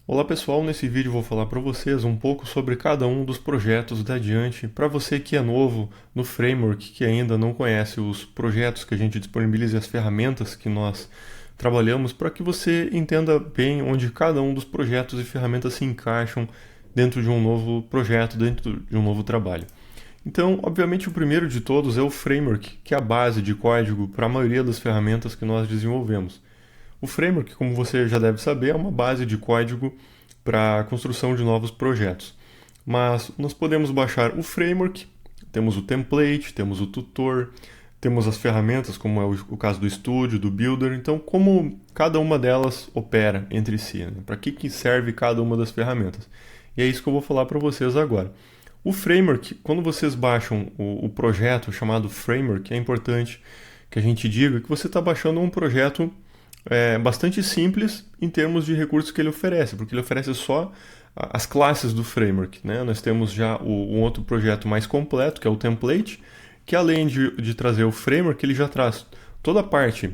Olá pessoal, nesse vídeo vou falar para vocês um pouco sobre cada um dos projetos da Adiante. Para você que é novo no framework, que ainda não conhece os projetos que a gente disponibiliza e as ferramentas que nós trabalhamos, para que você entenda bem onde cada um dos projetos e ferramentas se encaixam dentro de um novo projeto, dentro de um novo trabalho. Então, obviamente, o primeiro de todos é o framework, que é a base de código para a maioria das ferramentas que nós desenvolvemos. O framework, como você já deve saber, é uma base de código para a construção de novos projetos. Mas nós podemos baixar o framework, temos o template, temos o tutor, temos as ferramentas, como é o caso do Studio, do Builder. Então, como cada uma delas opera entre si, né? Para que serve cada uma das ferramentas? E é isso que eu vou falar para vocês agora. O framework, quando vocês baixam o projeto chamado framework, é importante que a gente diga que você está baixando um projeto bastante simples em termos de recursos que ele oferece, porque ele oferece só as classes do framework, né? Nós temos já um outro projeto mais completo, que é o template, que além de trazer o framework, ele já traz toda a parte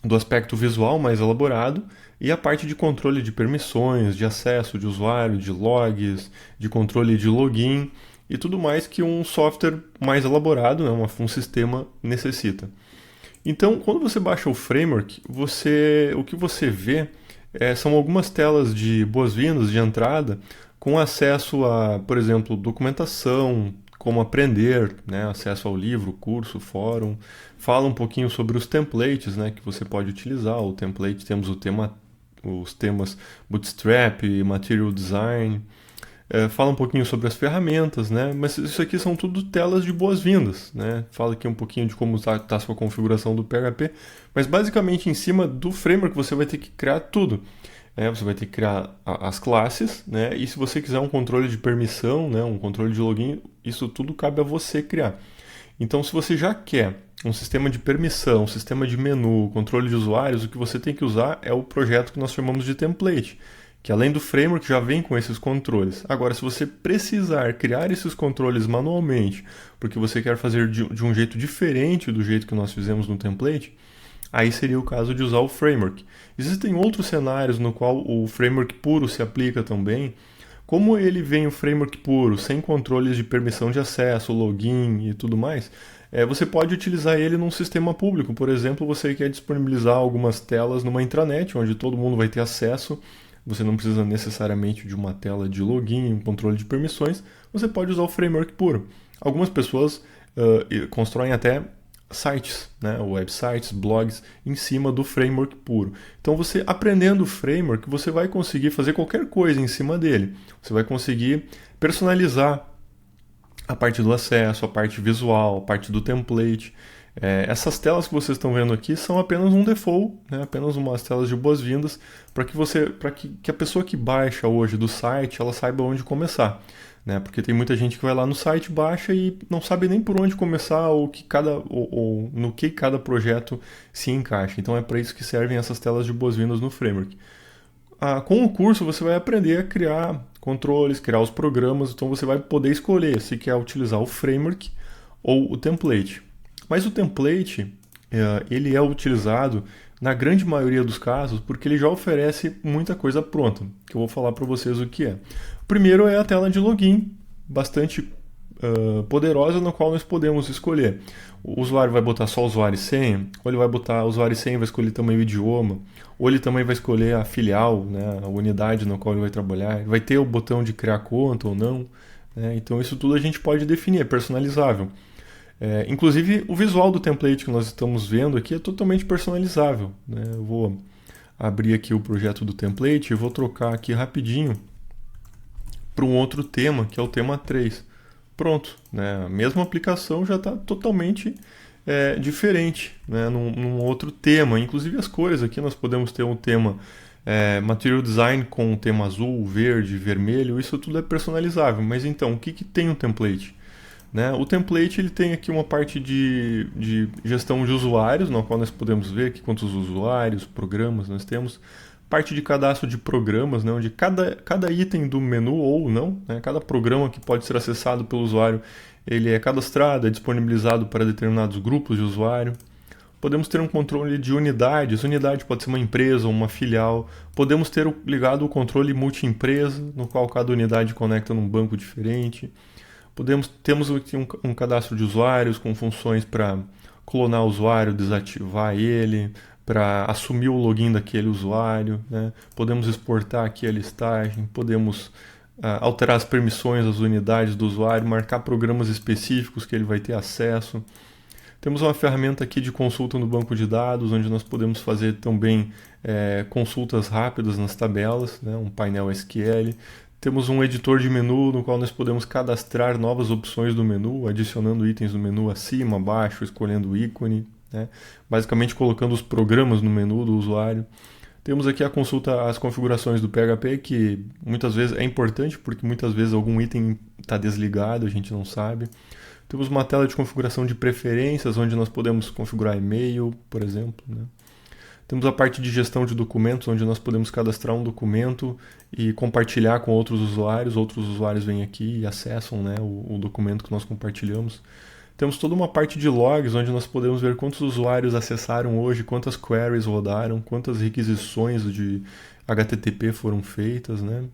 do aspecto visual mais elaborado e a parte de controle de permissões, de acesso de usuário, de logs, de controle de login e tudo mais que um software mais elaborado, né, um sistema necessita. Então, quando você baixa o framework, o que você vê são algumas telas de boas-vindas, de entrada, com acesso a, por exemplo, documentação, como aprender, né, acesso ao livro, curso, fórum. Fala um pouquinho sobre os templates, né, que você pode utilizar. O template temos os temas Bootstrap, Material Design. Fala um pouquinho sobre as ferramentas, né? Mas isso aqui são tudo telas de boas-vindas, né? Fala aqui um pouquinho de como está a sua configuração do PHP, mas basicamente em cima do framework você vai ter que criar tudo. Você vai ter que criar as classes, né? E se você quiser um controle de permissão, né? Um controle de login, isso tudo cabe a você criar. Então, se você já quer um sistema de permissão, um sistema de menu, controle de usuários, o que você tem que usar é o projeto que nós chamamos de template, que além do framework já vem com esses controles. Agora, se você precisar criar esses controles manualmente, porque você quer fazer de um jeito diferente do jeito que nós fizemos no template, aí seria o caso de usar o framework. Existem outros cenários no qual o framework puro se aplica também. Como ele vem o framework puro, sem controles de permissão de acesso, login e tudo mais, você pode utilizar ele num sistema público. Por exemplo, você quer disponibilizar algumas telas numa intranet, onde todo mundo vai ter acesso. Você não precisa necessariamente de uma tela de login, um controle de permissões. Você pode usar o framework puro. Algumas pessoas constroem até sites, né, websites, blogs, em cima do framework puro. Então, você aprendendo o framework, você vai conseguir fazer qualquer coisa em cima dele. Você vai conseguir personalizar a parte do acesso, a parte visual, a parte do template. Essas telas que vocês estão vendo aqui são apenas um default, né? Apenas umas telas de boas-vindas para que a pessoa que baixa hoje do site ela saiba onde começar, né? Porque tem muita gente que vai lá no site, baixa e não sabe nem por onde começar ou no que cada projeto se encaixa. Então é para isso que servem essas telas de boas-vindas no framework. Com o curso você vai aprender a criar controles, criar os programas, então você vai poder escolher se quer utilizar o framework ou o template. Mas o template, ele é utilizado na grande maioria dos casos porque ele já oferece muita coisa pronta, que eu vou falar para vocês o que é. Primeiro é a tela de login, bastante poderosa, na qual nós podemos escolher. O usuário vai botar só usuário e senha, ou ele vai botar usuário e senha e vai escolher também o idioma, ou ele também vai escolher a filial, né, a unidade na qual ele vai trabalhar, vai ter o botão de criar conta ou não, né? Então isso tudo a gente pode definir, é personalizável. Inclusive o visual do template que nós estamos vendo aqui é totalmente personalizável, né? Eu vou abrir aqui o projeto do template e vou trocar aqui rapidinho para um outro tema, que é o tema 3. Pronto, né? A mesma aplicação já está totalmente diferente, né? Num outro tema. Inclusive as cores aqui nós podemos ter um tema Material Design com um tema azul, verde, vermelho, isso tudo é personalizável. Mas então, o que tem um template? Né? O template ele tem aqui uma parte de gestão de usuários, na qual nós podemos ver aqui quantos usuários, programas nós temos. Parte de cadastro de programas, né, onde cada item do menu ou não, né, cada programa que pode ser acessado pelo usuário, ele é cadastrado, é disponibilizado para determinados grupos de usuário. Podemos ter um controle de unidades. Unidade pode ser uma empresa ou uma filial. Podemos ter ligado o controle multi-empresa, no qual cada unidade conecta num banco diferente. Temos aqui um cadastro de usuários com funções para clonar o usuário, desativar ele, para assumir o login daquele usuário, né? Podemos exportar aqui a listagem, podemos alterar as permissões das unidades do usuário, marcar programas específicos que ele vai ter acesso. Temos uma ferramenta aqui de consulta no banco de dados, onde nós podemos fazer também consultas rápidas nas tabelas, né? Um painel SQL. Temos um editor de menu no qual nós podemos cadastrar novas opções do menu, adicionando itens do menu acima, abaixo, escolhendo o ícone, né? Basicamente colocando os programas no menu do usuário. Temos aqui a consulta às configurações do PHP, que muitas vezes é importante, porque muitas vezes algum item está desligado, a gente não sabe. Temos uma tela de configuração de preferências, onde nós podemos configurar e-mail, por exemplo, né? Temos a parte de gestão de documentos, onde nós podemos cadastrar um documento e compartilhar com outros usuários vêm aqui e acessam, né, o documento que nós compartilhamos. Temos toda uma parte de logs, onde nós podemos ver quantos usuários acessaram hoje, quantas queries rodaram, quantas requisições de HTTP foram feitas, né?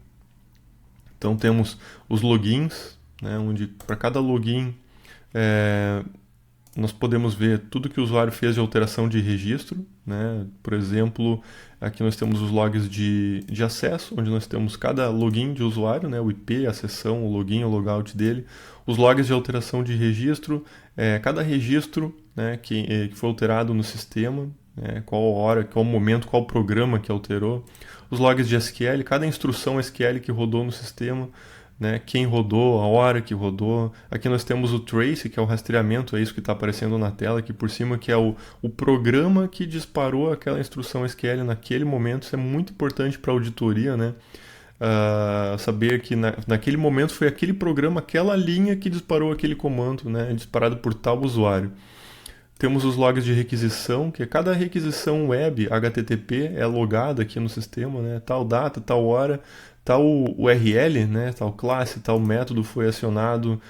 Então temos os logins, né, onde para cada login nós podemos ver tudo que o usuário fez de alteração de registro, né? Por exemplo, aqui nós temos os logs de acesso, onde nós temos cada login de usuário, né? O IP, a sessão, o login, o logout dele. Os logs de alteração de registro, cada registro, né, que foi alterado no sistema, né? Qual hora, qual momento, qual programa que alterou. Os logs de SQL, cada instrução SQL que rodou no sistema, né, quem rodou, a hora que rodou. Aqui nós temos o trace, que é o rastreamento, é isso que está aparecendo na tela aqui por cima, que é o programa que disparou aquela instrução SQL naquele momento. Isso é muito importante para a auditoria, né? Saber que naquele momento foi aquele programa, aquela linha que disparou aquele comando, né, disparado por tal usuário. Temos os logs de requisição, que cada requisição web HTTP é logada aqui no sistema, né? Tal data, tal hora, tal URL, né? Tal classe, tal método foi acionado,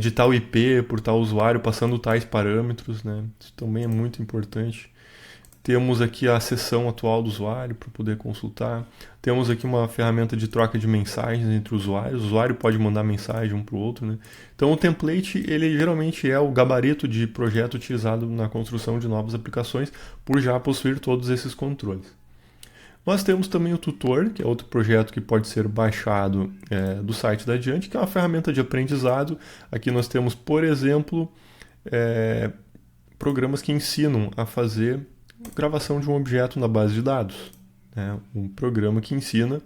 de tal IP por tal usuário, passando tais parâmetros, né? Isso também é muito importante. Temos aqui a seção atual do usuário para poder consultar. Temos aqui uma ferramenta de troca de mensagens entre usuários. O usuário pode mandar mensagem um para o outro, né? Então o template, ele geralmente é o gabarito de projeto utilizado na construção de novas aplicações, por já possuir todos esses controles. Nós temos também o tutor, que é outro projeto que pode ser baixado do site da Adiante, que é uma ferramenta de aprendizado. Aqui nós temos, por exemplo, programas que ensinam a fazer gravação de um objeto na base de dados, né? Um programa que ensina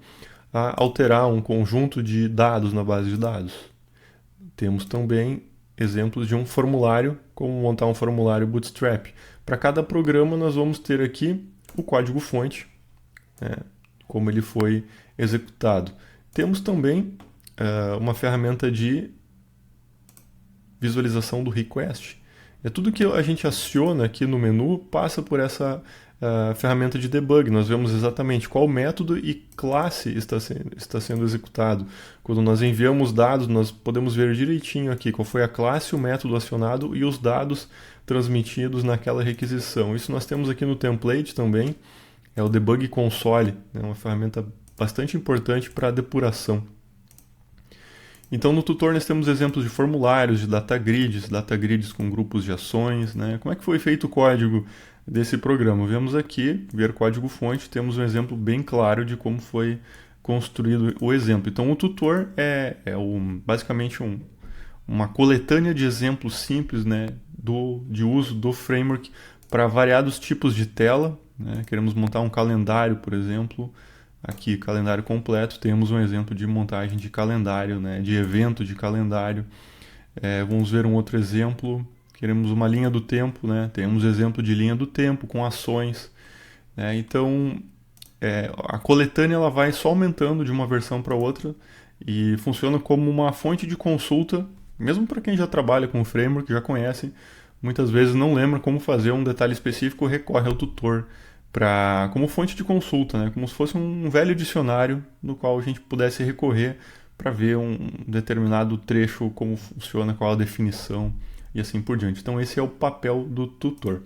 a alterar um conjunto de dados na base de dados. Temos também exemplos de um formulário, como montar um formulário Bootstrap. Para cada programa nós vamos ter aqui o código-fonte, né, como ele foi executado. Temos também uma ferramenta de visualização do request. Tudo que a gente aciona aqui no menu passa por essa ferramenta de debug. Nós vemos exatamente qual método e classe está sendo executado. Quando nós enviamos dados, nós podemos ver direitinho aqui qual foi a classe, o método acionado e os dados transmitidos naquela requisição. Isso nós temos aqui no template também. É o Debug Console, né? Uma ferramenta bastante importante para depuração. Então no tutor nós temos exemplos de formulários, de data grids com grupos de ações, né? Como é que foi feito o código desse programa? Vemos aqui, ver código-fonte, temos um exemplo bem claro de como foi construído o exemplo. Então o tutor basicamente uma coletânea de exemplos simples, né, de uso do framework para variados tipos de tela, né? Queremos montar um calendário, por exemplo. Aqui, calendário completo, temos um exemplo de montagem de calendário, né, de evento de calendário. Vamos ver um outro exemplo. Queremos uma linha do tempo, né? Temos exemplo de linha do tempo com ações, né? Então, a coletânea ela vai só aumentando de uma versão para outra e funciona como uma fonte de consulta, mesmo para quem já trabalha com o framework, já conhece, muitas vezes não lembra como fazer um detalhe específico, recorre ao tutor como fonte de consulta, né? Como se fosse um velho dicionário no qual a gente pudesse recorrer para ver um determinado trecho, como funciona, qual a definição. e assim por diante. Então esse é o papel do tutor.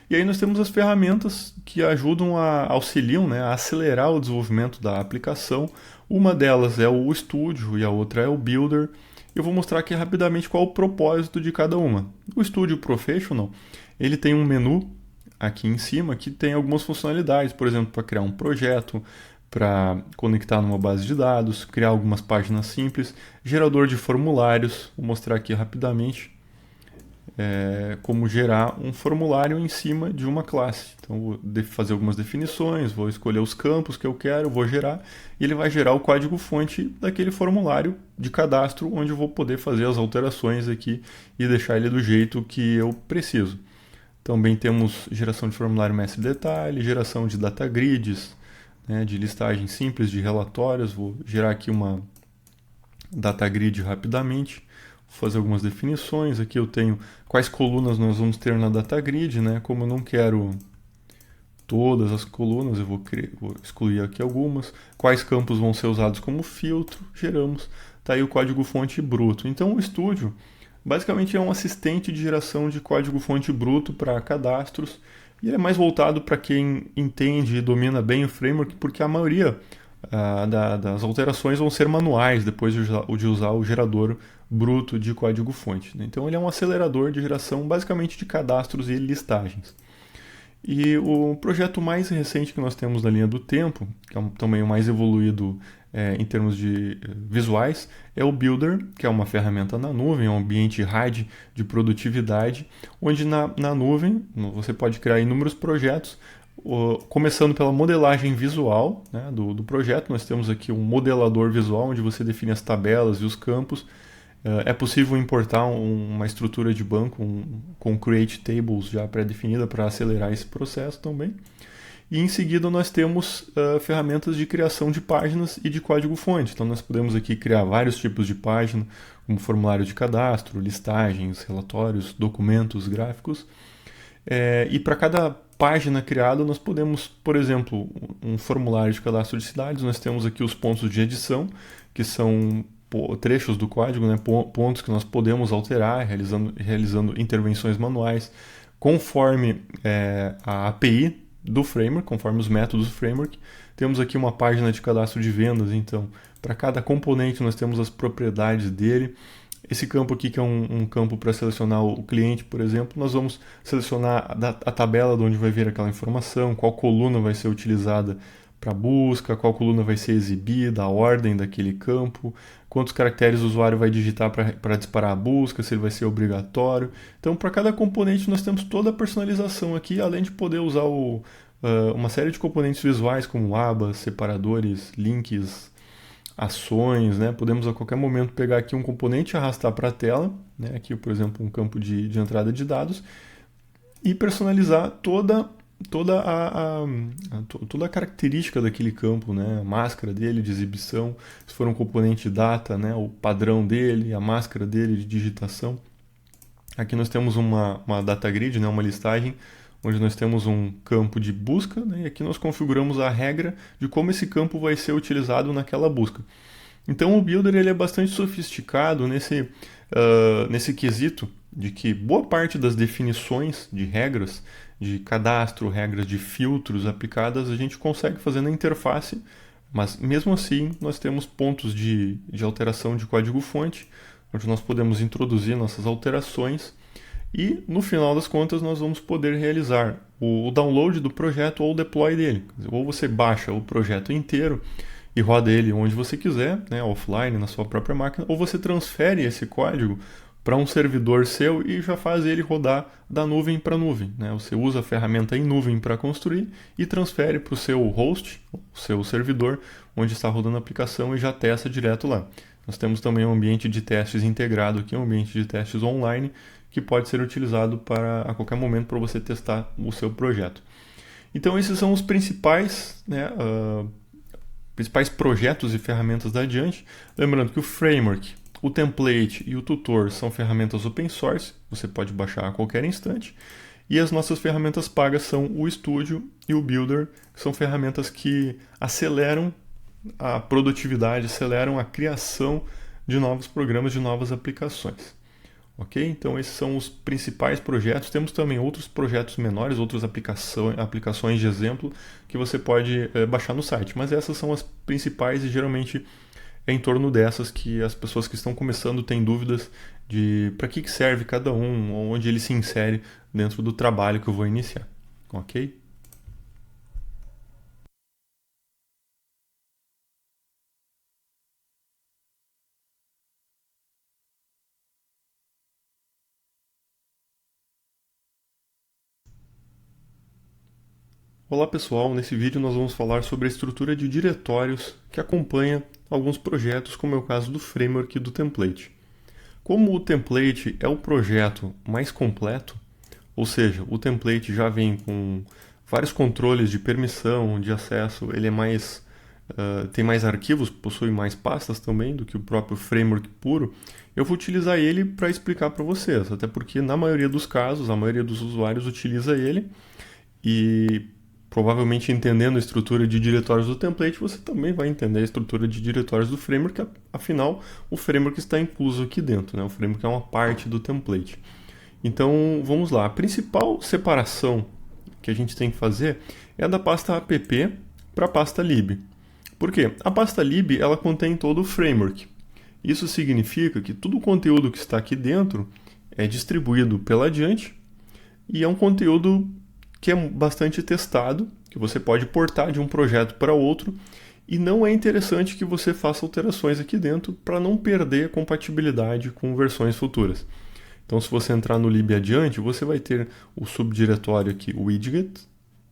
E aí nós temos as ferramentas que ajudam auxiliam, né, a acelerar o desenvolvimento da aplicação. Uma delas é o Studio e a outra é o Builder. Eu vou mostrar aqui rapidamente qual é o propósito de cada uma. O Studio Professional, ele tem um menu aqui em cima que tem algumas funcionalidades, por exemplo, para criar um projeto, para conectar numa base de dados, criar algumas páginas simples, gerador de formulários. Vou mostrar aqui rapidamente como gerar um formulário em cima de uma classe. Então, vou fazer algumas definições, vou escolher os campos que eu quero, vou gerar, e ele vai gerar o código-fonte daquele formulário de cadastro, onde eu vou poder fazer as alterações aqui e deixar ele do jeito que eu preciso. Também temos geração de formulário mestre detalhe, geração de data grids, né, de listagem simples de relatórios. Vou gerar aqui uma data grid rapidamente, vou fazer algumas definições. Aqui eu tenho quais colunas nós vamos ter na data grid, né? Como eu não quero todas as colunas, eu vou excluir aqui algumas. Quais campos vão ser usados como filtro, geramos. Tá aí o código-fonte bruto. Então o Studio basicamente é um assistente de geração de código-fonte bruto para cadastros, e ele é mais voltado para quem entende e domina bem o framework, porque a maioria das alterações vão ser manuais depois de usar o gerador bruto de código-fonte. Então ele é um acelerador de geração basicamente de cadastros e listagens. E o projeto mais recente que nós temos na linha do tempo, que é também o mais evoluído em termos de visuais, é o Builder, que é uma ferramenta na nuvem, é um ambiente RAID de produtividade, onde na nuvem você pode criar inúmeros projetos, começando pela modelagem visual, né, do projeto. Nós temos aqui um modelador visual, onde você define as tabelas e os campos. É possível importar uma estrutura de banco com Create Tables já pré-definida para acelerar esse processo também. E em seguida nós temos ferramentas de criação de páginas e de código-fonte. Então nós podemos aqui criar vários tipos de página, como formulário de cadastro, listagens, relatórios, documentos, gráficos. E para cada página criada nós podemos, por exemplo, um formulário de cadastro de cidades. Nós temos aqui os pontos de edição, que são trechos do código, né, pontos que nós podemos alterar, realizando intervenções manuais, conforme a API do framework, conforme os métodos do framework. Temos aqui uma página de cadastro de vendas, então para cada componente nós temos as propriedades dele. Esse campo aqui, que é um campo para selecionar o cliente, por exemplo, nós vamos selecionar a tabela de onde vai vir aquela informação, qual coluna vai ser utilizada para busca, qual coluna vai ser exibida, a ordem daquele campo, quantos caracteres o usuário vai digitar para disparar a busca, se ele vai ser obrigatório. Então, para cada componente nós temos toda a personalização aqui, além de poder usar uma série de componentes visuais, como abas, separadores, links, ações, né? Podemos a qualquer momento pegar aqui um componente e arrastar para a tela, né? Aqui, por exemplo, um campo de entrada de dados, e personalizar toda a característica daquele campo, né? A máscara dele de exibição, se for um componente data, né? O padrão dele, a máscara dele de digitação. Aqui nós temos uma data grid, né? Uma listagem, onde nós temos um campo de busca, né? E aqui nós configuramos a regra de como esse campo vai ser utilizado naquela busca. Então o Builder ele é bastante sofisticado nesse quesito de que boa parte das definições de regras de cadastro, regras de filtros aplicadas, a gente consegue fazer na interface, mas mesmo assim nós temos pontos de alteração de código-fonte, onde nós podemos introduzir nossas alterações, e no final das contas nós vamos poder realizar o download do projeto ou o deploy dele. Ou você baixa o projeto inteiro e roda ele onde você quiser, né, offline, na sua própria máquina, ou você transfere esse código para um servidor seu e já faz ele rodar da nuvem para nuvem, né? Você usa a ferramenta em nuvem para construir e transfere para o seu host, o seu servidor, onde está rodando a aplicação, e já testa direto lá. Nós temos também um ambiente de testes integrado aqui, um ambiente de testes online, que pode ser utilizado a qualquer momento para você testar o seu projeto. Então esses são os principais, né, principais projetos e ferramentas da Adiante. Lembrando que o framework, o template e o tutor são ferramentas open source, você pode baixar a qualquer instante. E as nossas ferramentas pagas são o Studio e o Builder, que são ferramentas que aceleram a produtividade, aceleram a criação de novos programas, de novas aplicações. Ok? Então esses são os principais projetos. Temos também outros projetos menores, outras aplicações de exemplo que você pode baixar no site, mas essas são as principais e geralmente é em torno dessas que as pessoas que estão começando têm dúvidas de para que serve cada um, onde ele se insere dentro do trabalho que eu vou iniciar. Ok? Olá pessoal, nesse vídeo nós vamos falar sobre a estrutura de diretórios que acompanha alguns projetos, como é o caso do framework e do template. Como o template é o projeto mais completo, ou seja, o template já vem com vários controles de permissão, de acesso, ele é mais, tem mais arquivos, possui mais pastas também do que o próprio framework puro, eu vou utilizar ele para explicar para vocês, até porque na maioria dos casos, a maioria dos usuários utiliza ele e provavelmente entendendo a estrutura de diretórios do template, você também vai entender a estrutura de diretórios do framework, afinal, o framework está incluso aqui dentro, né? O framework é uma parte do template. Então, vamos lá. A principal separação que a gente tem que fazer é a da pasta app para a pasta lib. Por quê? A pasta lib, ela contém todo o framework. Isso significa que todo o conteúdo que está aqui dentro é distribuído pela adiante e é um conteúdo que é bastante testado, que você pode portar de um projeto para outro, e não é interessante que você faça alterações aqui dentro para não perder a compatibilidade com versões futuras. Então, se você entrar no lib adiante, você vai ter o subdiretório aqui, o widget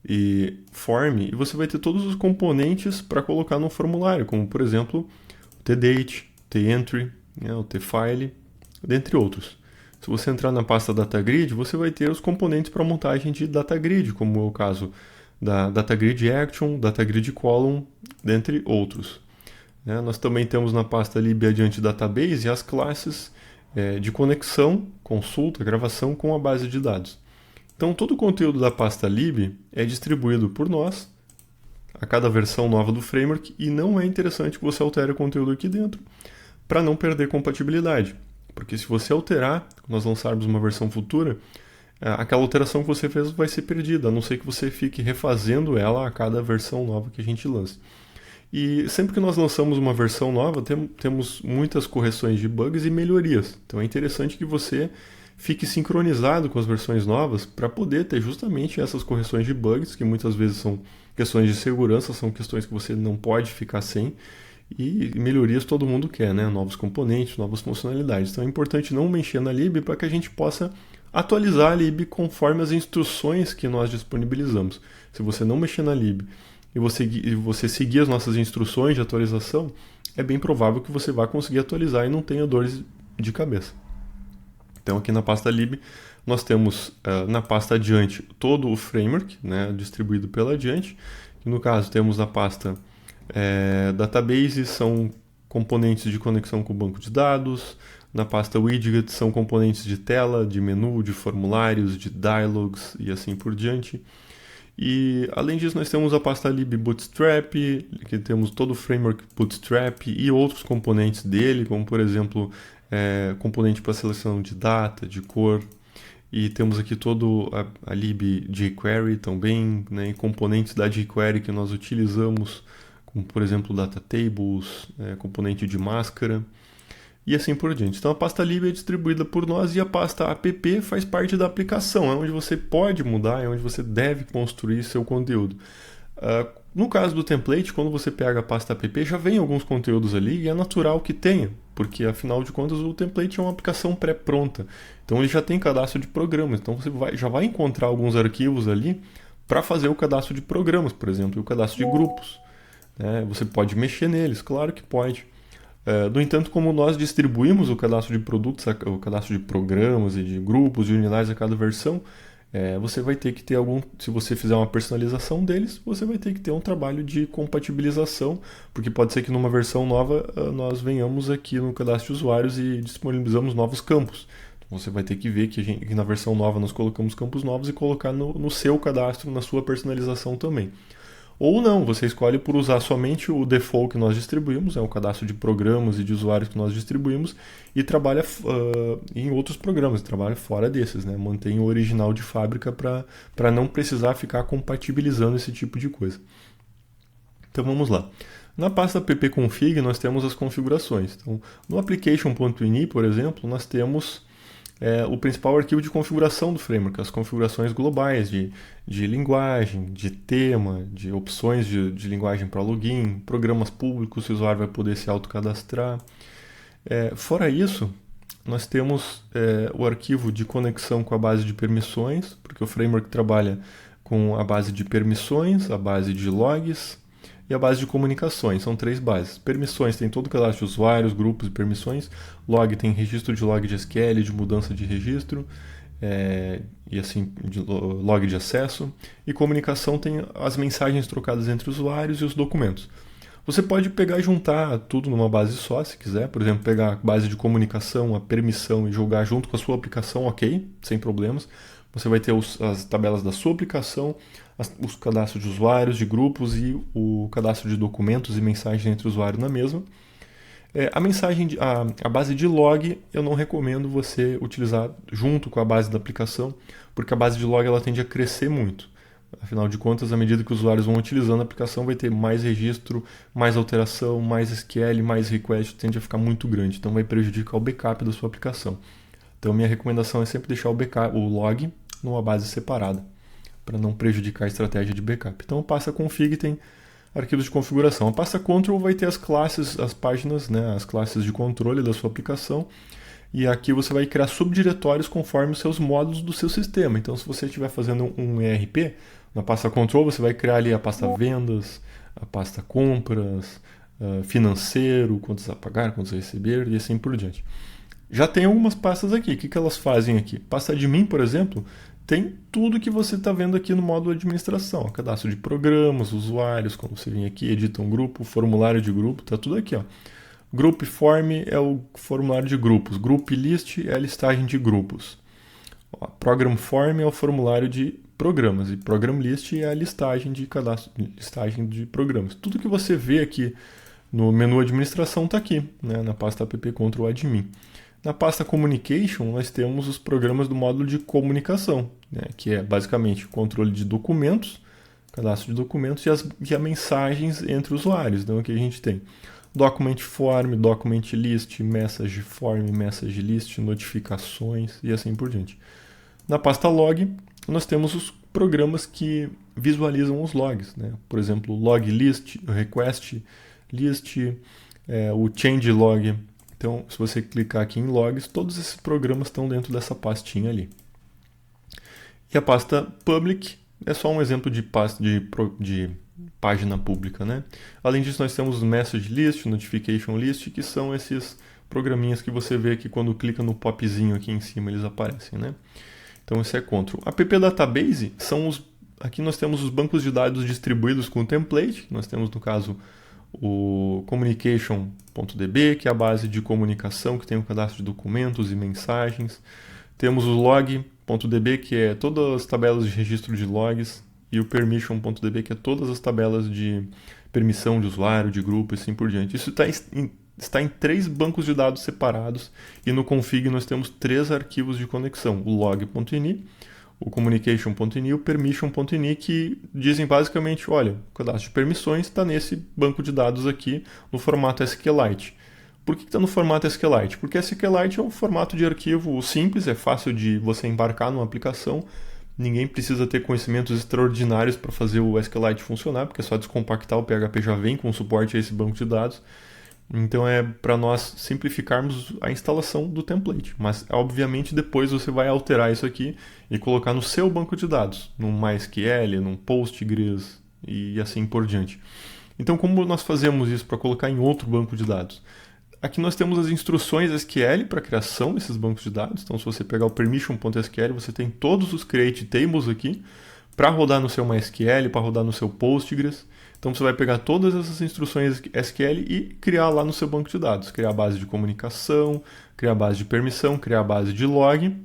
e form, e você vai ter todos os componentes para colocar no formulário, como por exemplo o tdate, o tentry, né, o tfile, dentre outros. Se você entrar na pasta DataGrid, você vai ter os componentes para montagem de DataGrid, como é o caso da DataGrid Action, DataGrid Column, dentre outros. Nós também temos na pasta lib adiante database as classes de conexão, consulta, gravação com a base de dados. Então todo o conteúdo da pasta lib é distribuído por nós a cada versão nova do framework e não é interessante que você altere o conteúdo aqui dentro para não perder compatibilidade. Porque se você alterar, quando nós lançarmos uma versão futura, aquela alteração que você fez vai ser perdida, a não ser que você fique refazendo ela a cada versão nova que a gente lança. E sempre que nós lançamos uma versão nova, temos muitas correções de bugs e melhorias. Então é interessante que você fique sincronizado com as versões novas para poder ter justamente essas correções de bugs, que muitas vezes são questões de segurança, são questões que você não pode ficar sem. E melhorias todo mundo quer, né? Novos componentes, novas funcionalidades. Então é importante não mexer na lib para que a gente possa atualizar a lib conforme as instruções que nós disponibilizamos. Se você não mexer na lib e você seguir as nossas instruções de atualização, é bem provável que você vá conseguir atualizar e não tenha dores de cabeça. Então aqui na pasta lib nós temos na pasta adiante todo o framework, né, distribuído pela adiante. E no caso temos a pasta database, são componentes de conexão com o banco de dados. Na pasta widget são componentes de tela, de menu, de formulários, de dialogues e assim por diante. E além disso nós temos a pasta lib bootstrap, que temos todo o framework bootstrap e outros componentes dele, como por exemplo componente para seleção de data, de cor. E temos aqui todo a lib jQuery também, né, e componentes da jQuery que nós utilizamos, como por exemplo data tables, componente de máscara e assim por diante. Então a pasta lib é distribuída por nós e a pasta app faz parte da aplicação, é onde você pode mudar, é onde você deve construir seu conteúdo. No caso do template, quando você pega a pasta app, já vem alguns conteúdos ali e é natural que tenha, porque afinal de contas o template é uma aplicação pré-pronta. Então ele já tem cadastro de programas, então você já vai encontrar alguns arquivos ali para fazer o cadastro de programas, por exemplo, e o cadastro de grupos. Você pode mexer neles, claro que pode. No entanto, como nós distribuímos o cadastro de produtos, o cadastro de programas e de grupos, de unidades a cada versão, você vai ter que ter se você fizer uma personalização deles, você vai ter que ter um trabalho de compatibilização, porque pode ser que numa versão nova nós venhamos aqui no cadastro de usuários e disponibilizamos novos campos. Então você vai ter que ver que na versão nova nós colocamos campos novos e colocar no seu cadastro, na sua personalização também. Ou não, você escolhe por usar somente o default que nós distribuímos, o cadastro de programas e de usuários que nós distribuímos, e trabalha em outros programas, trabalha fora desses, né? Mantém o original de fábrica para não precisar ficar compatibilizando esse tipo de coisa. Então vamos lá. Na pasta ppconfig nós temos as configurações. Então, no application.ini, por exemplo, nós temos o principal arquivo de configuração do framework, as configurações globais de linguagem, de tema, de opções de linguagem para login, programas públicos, se o usuário vai poder se autocadastrar. Fora isso, nós temos o arquivo de conexão com a base de permissões, porque o framework trabalha com a base de permissões, a base de logs e a base de comunicações. São 3 bases. Permissões tem todo o cadastro de usuários, grupos e permissões. Log tem registro de log de SQL, de mudança de registro, e assim, log de acesso. E comunicação tem as mensagens trocadas entre usuários e os documentos. Você pode pegar e juntar tudo numa base só, se quiser. Por exemplo, pegar a base de comunicação, a permissão e jogar junto com a sua aplicação, ok, sem problemas. Você vai ter as tabelas da sua aplicação, os cadastros de usuários, de grupos e o cadastro de documentos e mensagens entre usuários na mesma. A base de log eu não recomendo você utilizar junto com a base da aplicação, porque a base de log ela tende a crescer muito. Afinal de contas, à medida que os usuários vão utilizando a aplicação, vai ter mais registro, mais alteração, mais SQL, mais request, tende a ficar muito grande, então vai prejudicar o backup da sua aplicação. Então minha recomendação é sempre deixar o log numa base separada, para não prejudicar a estratégia de backup. Então a pasta config tem arquivos de configuração. A pasta control vai ter as classes, as páginas, né, as classes de controle da sua aplicação, e aqui você vai criar subdiretórios conforme os seus módulos do seu sistema. Então se você estiver fazendo um ERP, na pasta control você vai criar ali a pasta vendas, a pasta compras, financeiro, quantos a pagar, quantos a receber e assim por diante. Já tem algumas pastas aqui. O que elas fazem aqui? Pasta admin, por exemplo, tem tudo que você está vendo aqui no módulo administração. Cadastro de programas, usuários, quando você vem aqui, edita um grupo, formulário de grupo, está tudo aqui. Ó. Group Form é o formulário de grupos. Group List é a listagem de grupos. Ó, Program Form é o formulário de programas. E Program List é a listagem de cadastro, listagem de programas. Tudo que você vê aqui no menu administração está aqui, né, na pasta app Control Admin. Na pasta Communication, nós temos os programas do módulo de comunicação, né, que é basicamente o controle de documentos, cadastro de documentos e as mensagens entre usuários. Então aqui a gente tem Document Form, Document List, Message Form, Message List, notificações e assim por diante. Na pasta Log, nós temos os programas que visualizam os logs, né? Por exemplo, Log List, Request List, o Change Log. Então, se você clicar aqui em logs, todos esses programas estão dentro dessa pastinha ali. E a pasta public é só um exemplo de página pública, né? Além disso, nós temos message list, notification list, que são esses programinhas que você vê que quando clica no popzinho aqui em cima eles aparecem, né? Então esse é control. App Database aqui nós temos os bancos de dados distribuídos com o template. Nós temos no caso o communication.db, que é a base de comunicação, que tem o cadastro de documentos e mensagens. Temos o log.db, que é todas as tabelas de registro de logs, e o permission.db, que é todas as tabelas de permissão de usuário, de grupo e assim por diante. Isso está em 3 bancos de dados separados, e no config nós temos 3 arquivos de conexão, o log.ini, o communication.ini e o permission.ini, que dizem basicamente, olha, o cadastro de permissões está nesse banco de dados aqui no formato SQLite. Por que está no formato SQLite? Porque SQLite é um formato de arquivo simples, é fácil de você embarcar numa aplicação, ninguém precisa ter conhecimentos extraordinários para fazer o SQLite funcionar, porque é só descompactar, o PHP já vem com suporte a esse banco de dados. Então é para nós simplificarmos a instalação do template, mas obviamente depois você vai alterar isso aqui e colocar no seu banco de dados, num MySQL, num Postgres e assim por diante. Então como nós fazemos isso para colocar em outro banco de dados? Aqui nós temos as instruções SQL para a criação desses bancos de dados. Então se você pegar o permission.sql, você tem todos os create tables aqui para rodar no seu MySQL, para rodar no seu Postgres. Então você vai pegar todas essas instruções SQL e criar lá no seu banco de dados. Criar a base de comunicação, criar a base de permissão, criar a base de log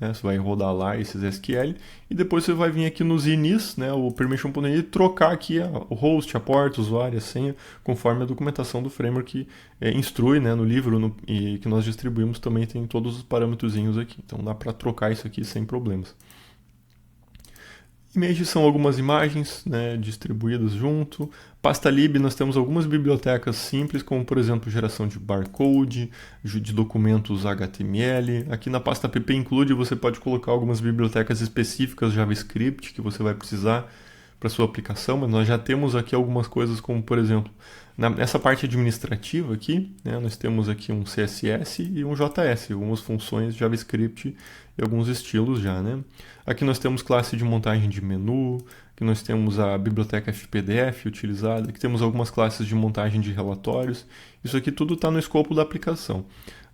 né? Você vai rodar lá esses SQL e depois você vai vir aqui nos inis, né, o permission.ini, e trocar aqui o host, a porta, o usuário, a senha, conforme a documentação do framework instrui, né, no livro e que nós distribuímos também tem todos os parâmetrozinhos aqui. Então dá para trocar isso aqui sem problemas. Images são algumas imagens, né, distribuídas junto. Pasta lib, nós temos algumas bibliotecas simples, como por exemplo geração de barcode, de documentos HTML. Aqui na pasta pp include você pode colocar algumas bibliotecas específicas JavaScript que você vai precisar para sua aplicação, mas nós já temos aqui algumas coisas como por exemplo, nessa parte administrativa aqui, né, nós temos aqui um CSS e um JS, algumas funções de JavaScript e alguns estilos já, né? Aqui nós temos classe de montagem de menu, aqui nós temos a biblioteca FPDF utilizada, aqui temos algumas classes de montagem de relatórios, isso aqui tudo está no escopo da aplicação.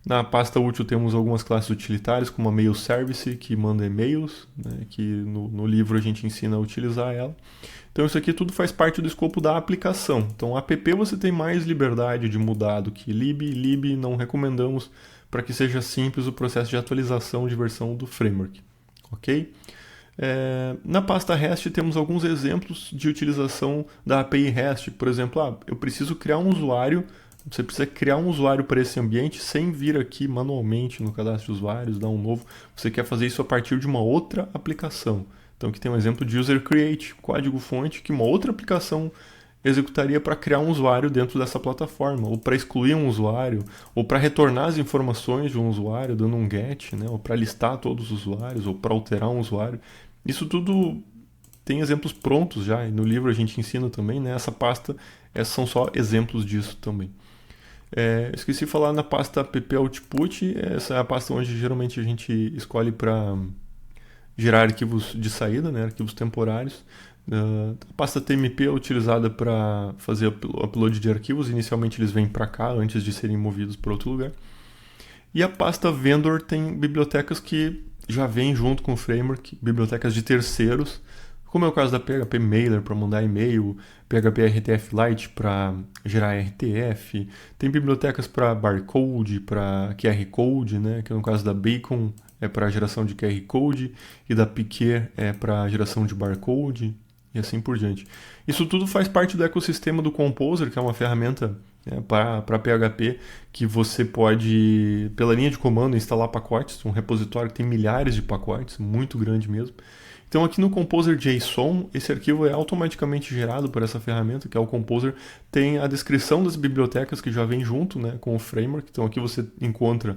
Na pasta útil temos algumas classes utilitárias, como a Mail Service, que manda e-mails, né, que no livro a gente ensina a utilizar ela. Então isso aqui tudo faz parte do escopo da aplicação. Então app você tem mais liberdade de mudar do que lib. Lib não recomendamos para que seja simples o processo de atualização de versão do framework. Ok? Na pasta REST temos alguns exemplos de utilização da API REST. Por exemplo, eu preciso criar um usuário. Você precisa criar um usuário para esse ambiente sem vir aqui manualmente no cadastro de usuários, dar um novo. Você quer fazer isso a partir de uma outra aplicação. Então aqui tem um exemplo de user create, código-fonte, que uma outra aplicação executaria para criar um usuário dentro dessa plataforma, ou para excluir um usuário, ou para retornar as informações de um usuário, dando um get, né? Ou para listar todos os usuários, ou para alterar um usuário. Isso tudo tem exemplos prontos já, e no livro a gente ensina também, né? Essa pasta, essas são só exemplos disso também. Esqueci de falar na pasta pp output, essa é a pasta onde geralmente a gente escolhe para gerar arquivos de saída, né, arquivos temporários. A pasta tmp é utilizada para fazer upload de arquivos, inicialmente eles vêm para cá antes de serem movidos para outro lugar. E a pasta vendor tem bibliotecas que já vêm junto com o framework, bibliotecas de terceiros, como é o caso da PHP Mailer para mandar e-mail, PHP RTF Lite para gerar RTF, tem bibliotecas para barcode, para QR Code, né, que no caso da Bacon é para geração de QR Code e da Piquet é para geração de barcode e assim por diante. Isso tudo faz parte do ecossistema do Composer, que é uma ferramenta para PHP que você pode, pela linha de comando, instalar pacotes, um repositório que tem milhares de pacotes, muito grande mesmo. Então aqui no Composer JSON, esse arquivo é automaticamente gerado por essa ferramenta, que é o Composer, tem a descrição das bibliotecas que já vem junto, né, com o framework. Então aqui você encontra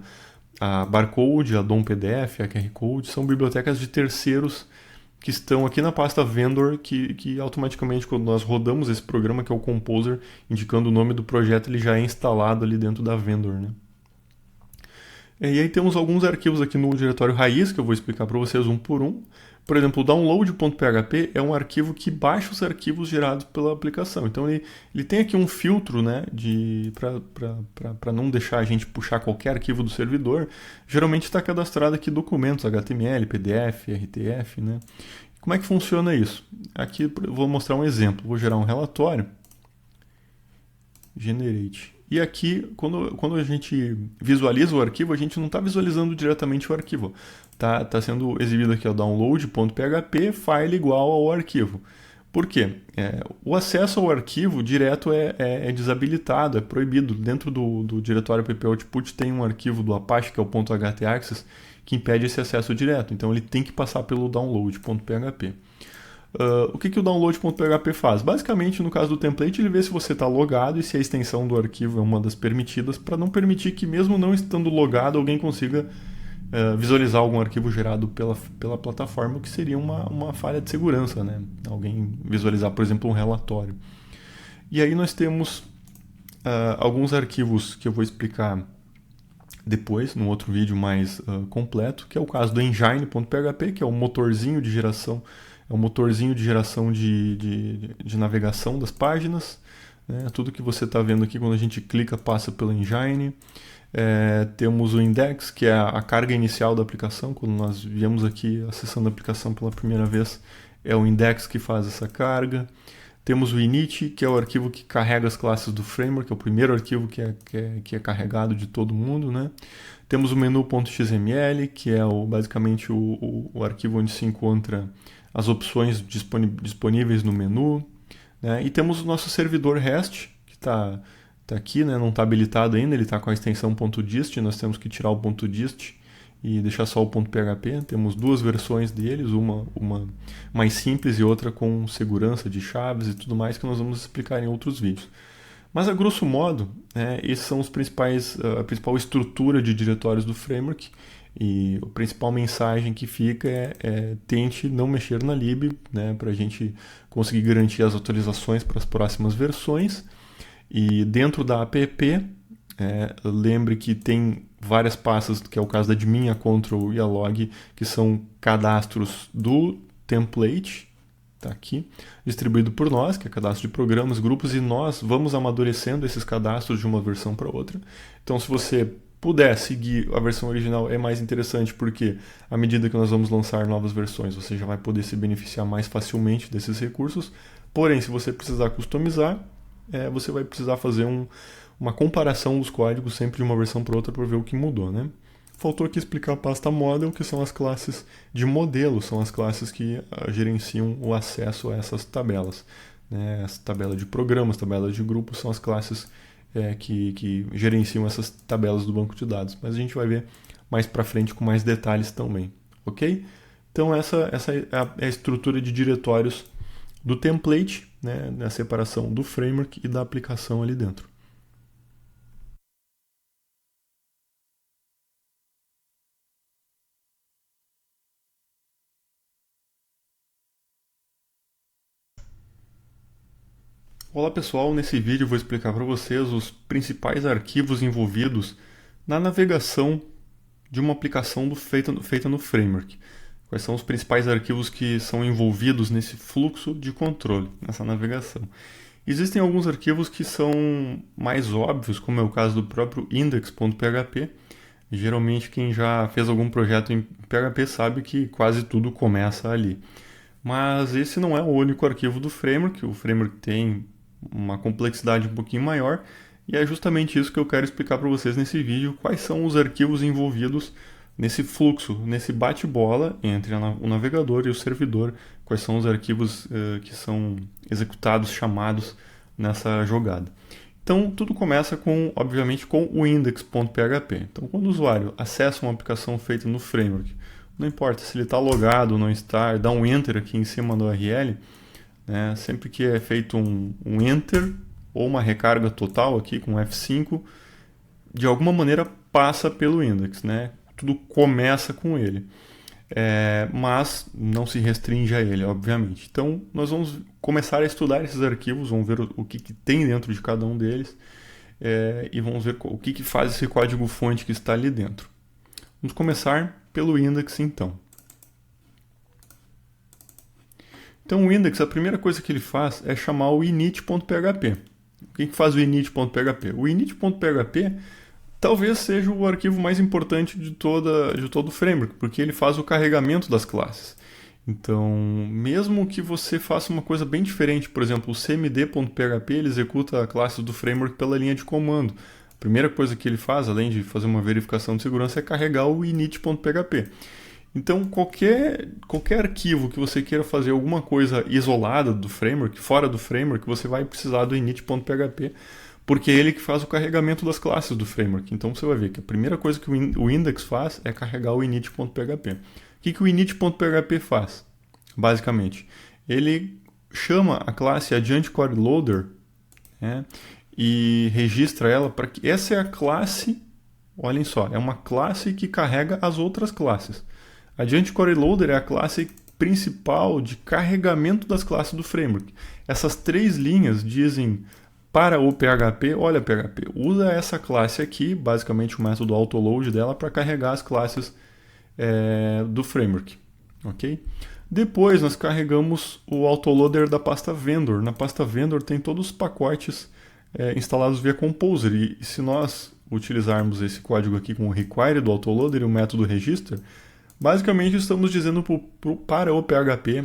a Barcode, a DOM PDF, a QR Code, são bibliotecas de terceiros que estão aqui na pasta vendor, que automaticamente quando nós rodamos esse programa, que é o Composer, indicando o nome do projeto, ele já é instalado ali dentro da vendor, né? E aí temos alguns arquivos aqui no diretório raiz, que eu vou explicar para vocês um por um. Por exemplo, o download.php é um arquivo que baixa os arquivos gerados pela aplicação. Então ele tem aqui um filtro, né, para não deixar a gente puxar qualquer arquivo do servidor. Geralmente está cadastrado aqui documentos HTML, PDF, RTF, né? Como é que funciona isso? Aqui eu vou mostrar um exemplo. Vou gerar um relatório. Generate. E aqui, quando a gente visualiza o arquivo, a gente não está visualizando diretamente o arquivo. Tá sendo exibido aqui o download.php, file igual ao arquivo. Por quê? O acesso ao arquivo direto é desabilitado, é proibido. Dentro do diretório pp output tem um arquivo do Apache, que é o .htaccess, que impede esse acesso direto. Então ele tem que passar pelo download.php. O que o download.php faz? Basicamente, no caso do template, ele vê se você está logado e se a extensão do arquivo é uma das permitidas, para não permitir que, mesmo não estando logado, alguém consiga visualizar algum arquivo gerado pela plataforma, o que seria uma falha de segurança, né? Alguém visualizar, por exemplo, um relatório. E aí nós temos alguns arquivos que eu vou explicar depois, num outro vídeo mais completo, que é o caso do engine.php, que é o motorzinho de geração. É um motorzinho de geração de navegação das páginas, né? Tudo que você está vendo aqui, quando a gente clica, passa pelo engine. Temos o index, que é a carga inicial da aplicação. Quando nós viemos aqui acessando a aplicação pela primeira vez, é o index que faz essa carga. Temos o init, que é o arquivo que carrega as classes do framework, é o primeiro arquivo que é carregado de todo mundo, né? Temos o menu.xml, que é basicamente o arquivo onde se encontra as opções disponíveis no menu, né? E temos o nosso servidor REST, que está aqui, né? Não está habilitado ainda, ele está com a extensão .dist, nós temos que tirar o .dist e deixar só o .php. Temos duas versões deles, uma mais simples e outra com segurança de chaves e tudo mais, que nós vamos explicar em outros vídeos. Mas a grosso modo, esses são a principal estrutura de diretórios do framework, e a principal mensagem que fica é tente não mexer na lib, né, para a gente conseguir garantir as atualizações para as próximas versões. E dentro da app, lembre que tem várias pastas, que é o caso da admin, a control e a log, que são cadastros do template, tá aqui, distribuído por nós, que é cadastro de programas, grupos, e nós vamos amadurecendo esses cadastros de uma versão para outra. Então, se você puder seguir a versão original, é mais interessante, porque à medida que nós vamos lançar novas versões, você já vai poder se beneficiar mais facilmente desses recursos. Porém, se você precisar customizar, você vai precisar fazer uma comparação dos códigos sempre de uma versão para outra para ver o que mudou, né? Faltou aqui explicar a pasta model, que são as classes de modelo, são as classes que gerenciam o acesso a essas tabelas, né? As tabelas de programas, tabelas de grupos, são as classes que gerenciam essas tabelas do banco de dados. Mas a gente vai ver mais para frente com mais detalhes também, ok? Então essa é a estrutura de diretórios do template, né? Na separação do framework e da aplicação ali dentro. Olá pessoal, nesse vídeo eu vou explicar para vocês os principais arquivos envolvidos na navegação de uma aplicação feita no framework. Quais são os principais arquivos que são envolvidos nesse fluxo de controle, nessa navegação. Existem alguns arquivos que são mais óbvios, como é o caso do próprio index.php. Geralmente quem já fez algum projeto em PHP sabe que quase tudo começa ali. Mas esse não é o único arquivo do framework. O framework tem uma complexidade um pouquinho maior, e é justamente isso que eu quero explicar para vocês nesse vídeo, quais são os arquivos envolvidos nesse fluxo, nesse bate-bola entre o navegador e o servidor, quais são os arquivos que são executados, chamados nessa jogada. Então, tudo começa obviamente, com o index.php. Então, quando o usuário acessa uma aplicação feita no framework, não importa se ele está logado ou não está, dá um enter aqui em cima do URL, né? Sempre que é feito um enter ou uma recarga total aqui com F5, de alguma maneira passa pelo index, né? Tudo começa com ele, mas não se restringe a ele, obviamente. Então nós vamos começar a estudar esses arquivos, vamos ver o que tem dentro de cada um deles, e vamos ver o que faz esse código-fonte que está ali dentro. Vamos começar pelo index então. Então o index, a primeira coisa que ele faz é chamar o init.php. O que faz o init.php? O init.php talvez seja o arquivo mais importante de todo o framework, porque ele faz o carregamento das classes. Então, mesmo que você faça uma coisa bem diferente, por exemplo, o cmd.php, ele executa a classe do framework pela linha de comando. A primeira coisa que ele faz, além de fazer uma verificação de segurança, é carregar o init.php. Então, qualquer arquivo que você queira fazer alguma coisa isolada do framework, fora do framework, você vai precisar do init.php, porque é ele que faz o carregamento das classes do framework. Então, você vai ver que a primeira coisa que o index faz é carregar o init.php. O que o init.php faz? Basicamente, ele chama a classe AdjuntCoreLoader, né, e registra ela para que essa é a classe, olhem só, é uma classe que carrega as outras classes. AdjuntCoreLoader é a classe principal de carregamento das classes do framework. Essas três linhas dizem para o PHP, olha PHP, usa essa classe aqui, basicamente o método autoload dela, para carregar as classes do framework. Okay? Depois nós carregamos o autoloader da pasta vendor. Na pasta vendor tem todos os pacotes instalados via Composer, e se nós utilizarmos esse código aqui com o require do autoloader e o método register, basicamente estamos dizendo para o PHP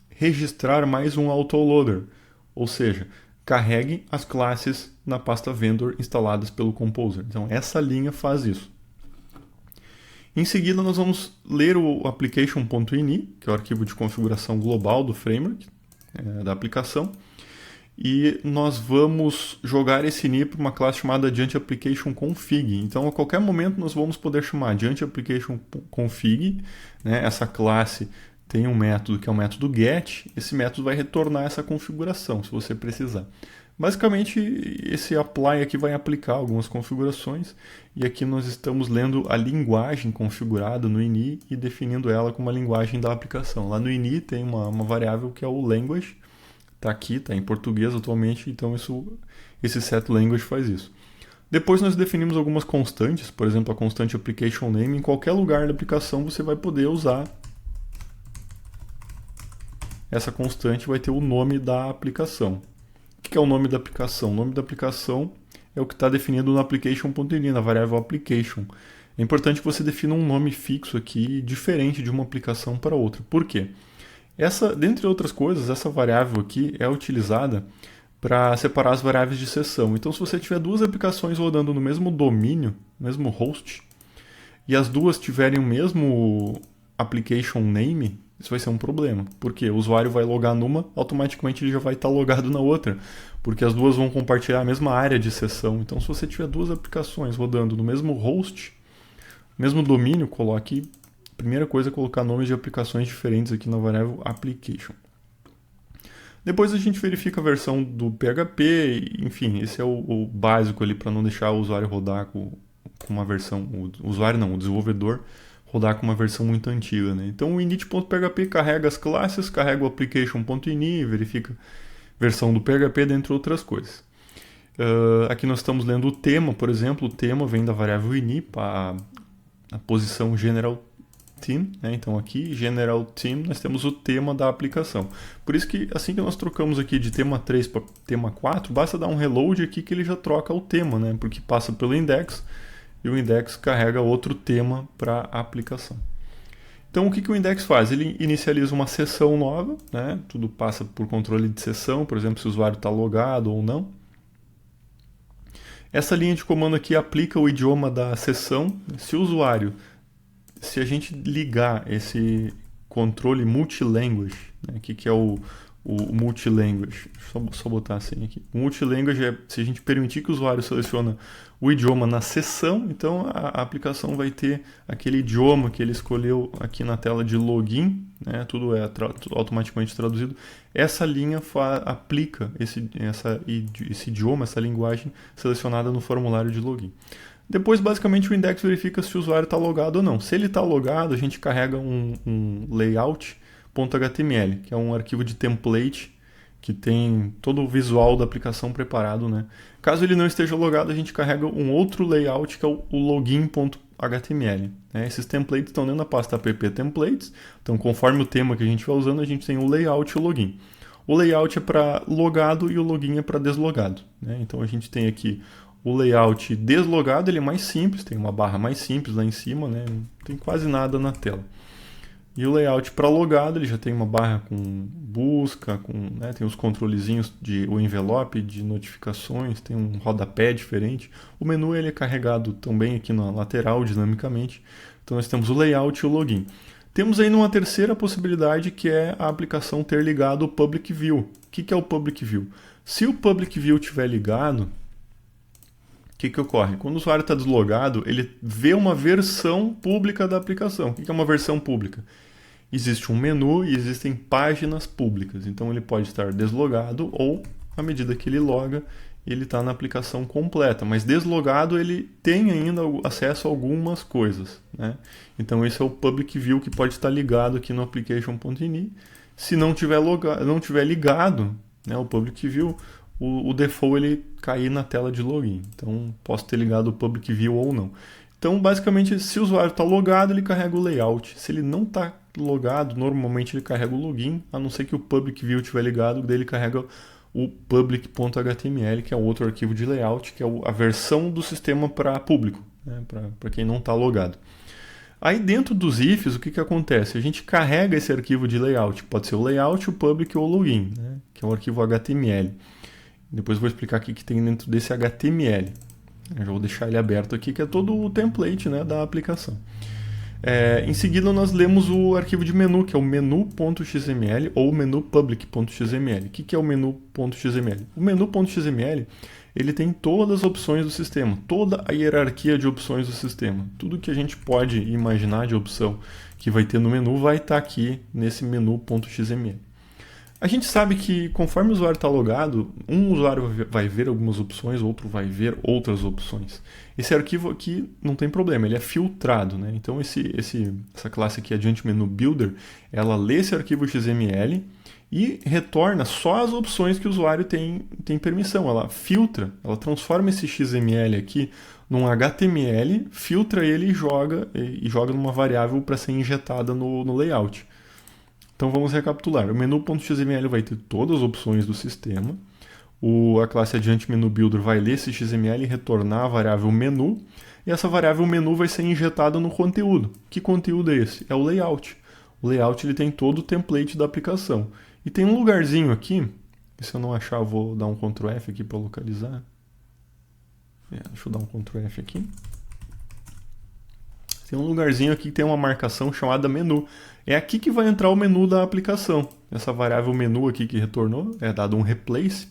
registrar mais um autoloader. Ou seja, carregue as classes na pasta vendor instaladas pelo Composer. Então essa linha faz isso. Em seguida, nós vamos ler o application.ini, que é o arquivo de configuração global do framework, da aplicação, e nós vamos jogar esse ini para uma classe chamada AdjunktApplicationConfig. Então, a qualquer momento, nós vamos poder chamar AdjunktApplicationConfig, né? Essa classe tem um método que é o método get, esse método vai retornar essa configuração, se você precisar. Basicamente, esse apply aqui vai aplicar algumas configurações, e aqui nós estamos lendo a linguagem configurada no ini e definindo ela como a linguagem da aplicação. Lá no ini tem uma variável que é o language, está aqui, está em português atualmente, então esse setLanguage faz isso. Depois nós definimos algumas constantes, por exemplo, a constante application name. Em qualquer lugar da aplicação você vai poder usar essa constante, vai ter o nome da aplicação. O que é o nome da aplicação? O nome da aplicação é o que está definido no application.ini, na variável application. É importante que você defina um nome fixo aqui, diferente de uma aplicação para outra. Por quê? Dentre outras coisas, essa variável aqui é utilizada para separar as variáveis de sessão. Então, se você tiver duas aplicações rodando no mesmo domínio, mesmo host, e as duas tiverem o mesmo application name, isso vai ser um problema, porque o usuário vai logar numa, automaticamente ele já vai estar logado na outra, porque as duas vão compartilhar a mesma área de sessão. Então, se você tiver duas aplicações rodando no mesmo host, mesmo domínio, coloque, primeira coisa é colocar nomes de aplicações diferentes aqui na variável application. Depois a gente verifica a versão do PHP, enfim, esse é o básico ali para não deixar o usuário rodar com uma versão, o desenvolvedor, rodar com uma versão muito antiga, né? Então o init.php carrega as classes, carrega o application.ini, verifica a versão do PHP, dentre outras coisas. Aqui nós estamos lendo o tema, por exemplo, o tema vem da variável ini, para a posição general theme, né? Então aqui, general theme, nós temos o tema da aplicação. Por isso que assim que nós trocamos aqui de tema 3 para tema 4, basta dar um reload aqui que ele já troca o tema, né? Porque passa pelo index, e o index carrega outro tema para a aplicação. Então, o que o index faz? Ele inicializa uma sessão nova, né? Tudo passa por controle de sessão, por exemplo, se o usuário está logado ou não. Essa linha de comando aqui aplica o idioma da sessão. Se a gente ligar esse controle multilanguage, né? Que é o multilanguage, só botar assim aqui. O multilanguage é se a gente permitir que o usuário selecione o idioma na sessão, então a aplicação vai ter aquele idioma que ele escolheu aqui na tela de login, né? Tudo é automaticamente traduzido. Essa linha aplica esse idioma, essa linguagem selecionada no formulário de login. Depois, basicamente, o index verifica se o usuário está logado ou não. Se ele está logado, a gente carrega um layout.html, que é um arquivo de template que tem todo o visual da aplicação preparado, né? Caso ele não esteja logado, a gente carrega um outro layout, que é o login.html. Né? Esses templates estão dentro da pasta app templates, então conforme o tema que a gente vai usando, a gente tem o layout e o login. O layout é para logado e o login é para deslogado. Né? Então a gente tem aqui o layout deslogado, ele é mais simples, tem uma barra mais simples lá em cima, né? Não tem quase nada na tela. E o layout para logado, ele já tem uma barra com busca, né, tem os controlezinhos o envelope de notificações, tem um rodapé diferente. O menu ele é carregado também aqui na lateral, dinamicamente. Então nós temos o layout e o login. Temos ainda uma terceira possibilidade, que é a aplicação ter ligado o Public View. O que é o Public View? Se o Public View estiver ligado, o que ocorre? Quando o usuário está deslogado, ele vê uma versão pública da aplicação. O que é uma versão pública? Existe um menu e existem páginas públicas. Então ele pode estar deslogado ou, à medida que ele loga, ele está na aplicação completa. Mas deslogado ele tem ainda acesso a algumas coisas. Né? Então esse é o Public View que pode estar ligado aqui no application.ini. Se não tiver ligado, né, o Public View, o default ele cair na tela de login. Então posso ter ligado o Public View ou não. Então basicamente, se o usuário está logado, ele carrega o layout. Se ele não está logado, normalmente ele carrega o login, a não ser que o Public View estiver ligado, daí ele carrega o public.html, que é outro arquivo de layout, que é a versão do sistema para público, né, para quem não está logado. Aí dentro dos ifs, o que acontece? A gente carrega esse arquivo de layout, pode ser o layout, o public ou o login, né? Que é um arquivo HTML. Depois eu vou explicar o que tem dentro desse HTML. Eu já vou deixar ele aberto aqui, que é todo o template, né, da aplicação. Em seguida, nós lemos o arquivo de menu, que é o menu.xml ou menu.public.xml. O que é o menu.xml? O menu.xml ele tem todas as opções do sistema, toda a hierarquia de opções do sistema. Tudo que a gente pode imaginar de opção que vai ter no menu vai estar aqui nesse menu.xml. A gente sabe que conforme o usuário está logado, um usuário vai ver algumas opções, outro vai ver outras opções. Esse arquivo aqui não tem problema, ele é filtrado, né? Então essa classe aqui, Adjunct Menu Builder, ela lê esse arquivo XML e retorna só as opções que o usuário tem permissão. Ela filtra, ela transforma esse XML aqui num HTML, filtra ele e joga numa variável para ser injetada no layout. Então vamos recapitular. O menu.xml vai ter todas as opções do sistema. A classe Adjunct Menu Builder vai ler esse XML e retornar a variável menu. E essa variável menu vai ser injetada no conteúdo. Que conteúdo é esse? É o layout. O layout ele tem todo o template da aplicação. E tem um lugarzinho aqui, se eu não achar eu vou dar um Ctrl F aqui para localizar. Deixa eu dar um Ctrl F aqui. Tem um lugarzinho aqui que tem uma marcação chamada menu. É aqui que vai entrar o menu da aplicação. Essa variável menu aqui que retornou, é dado um replace,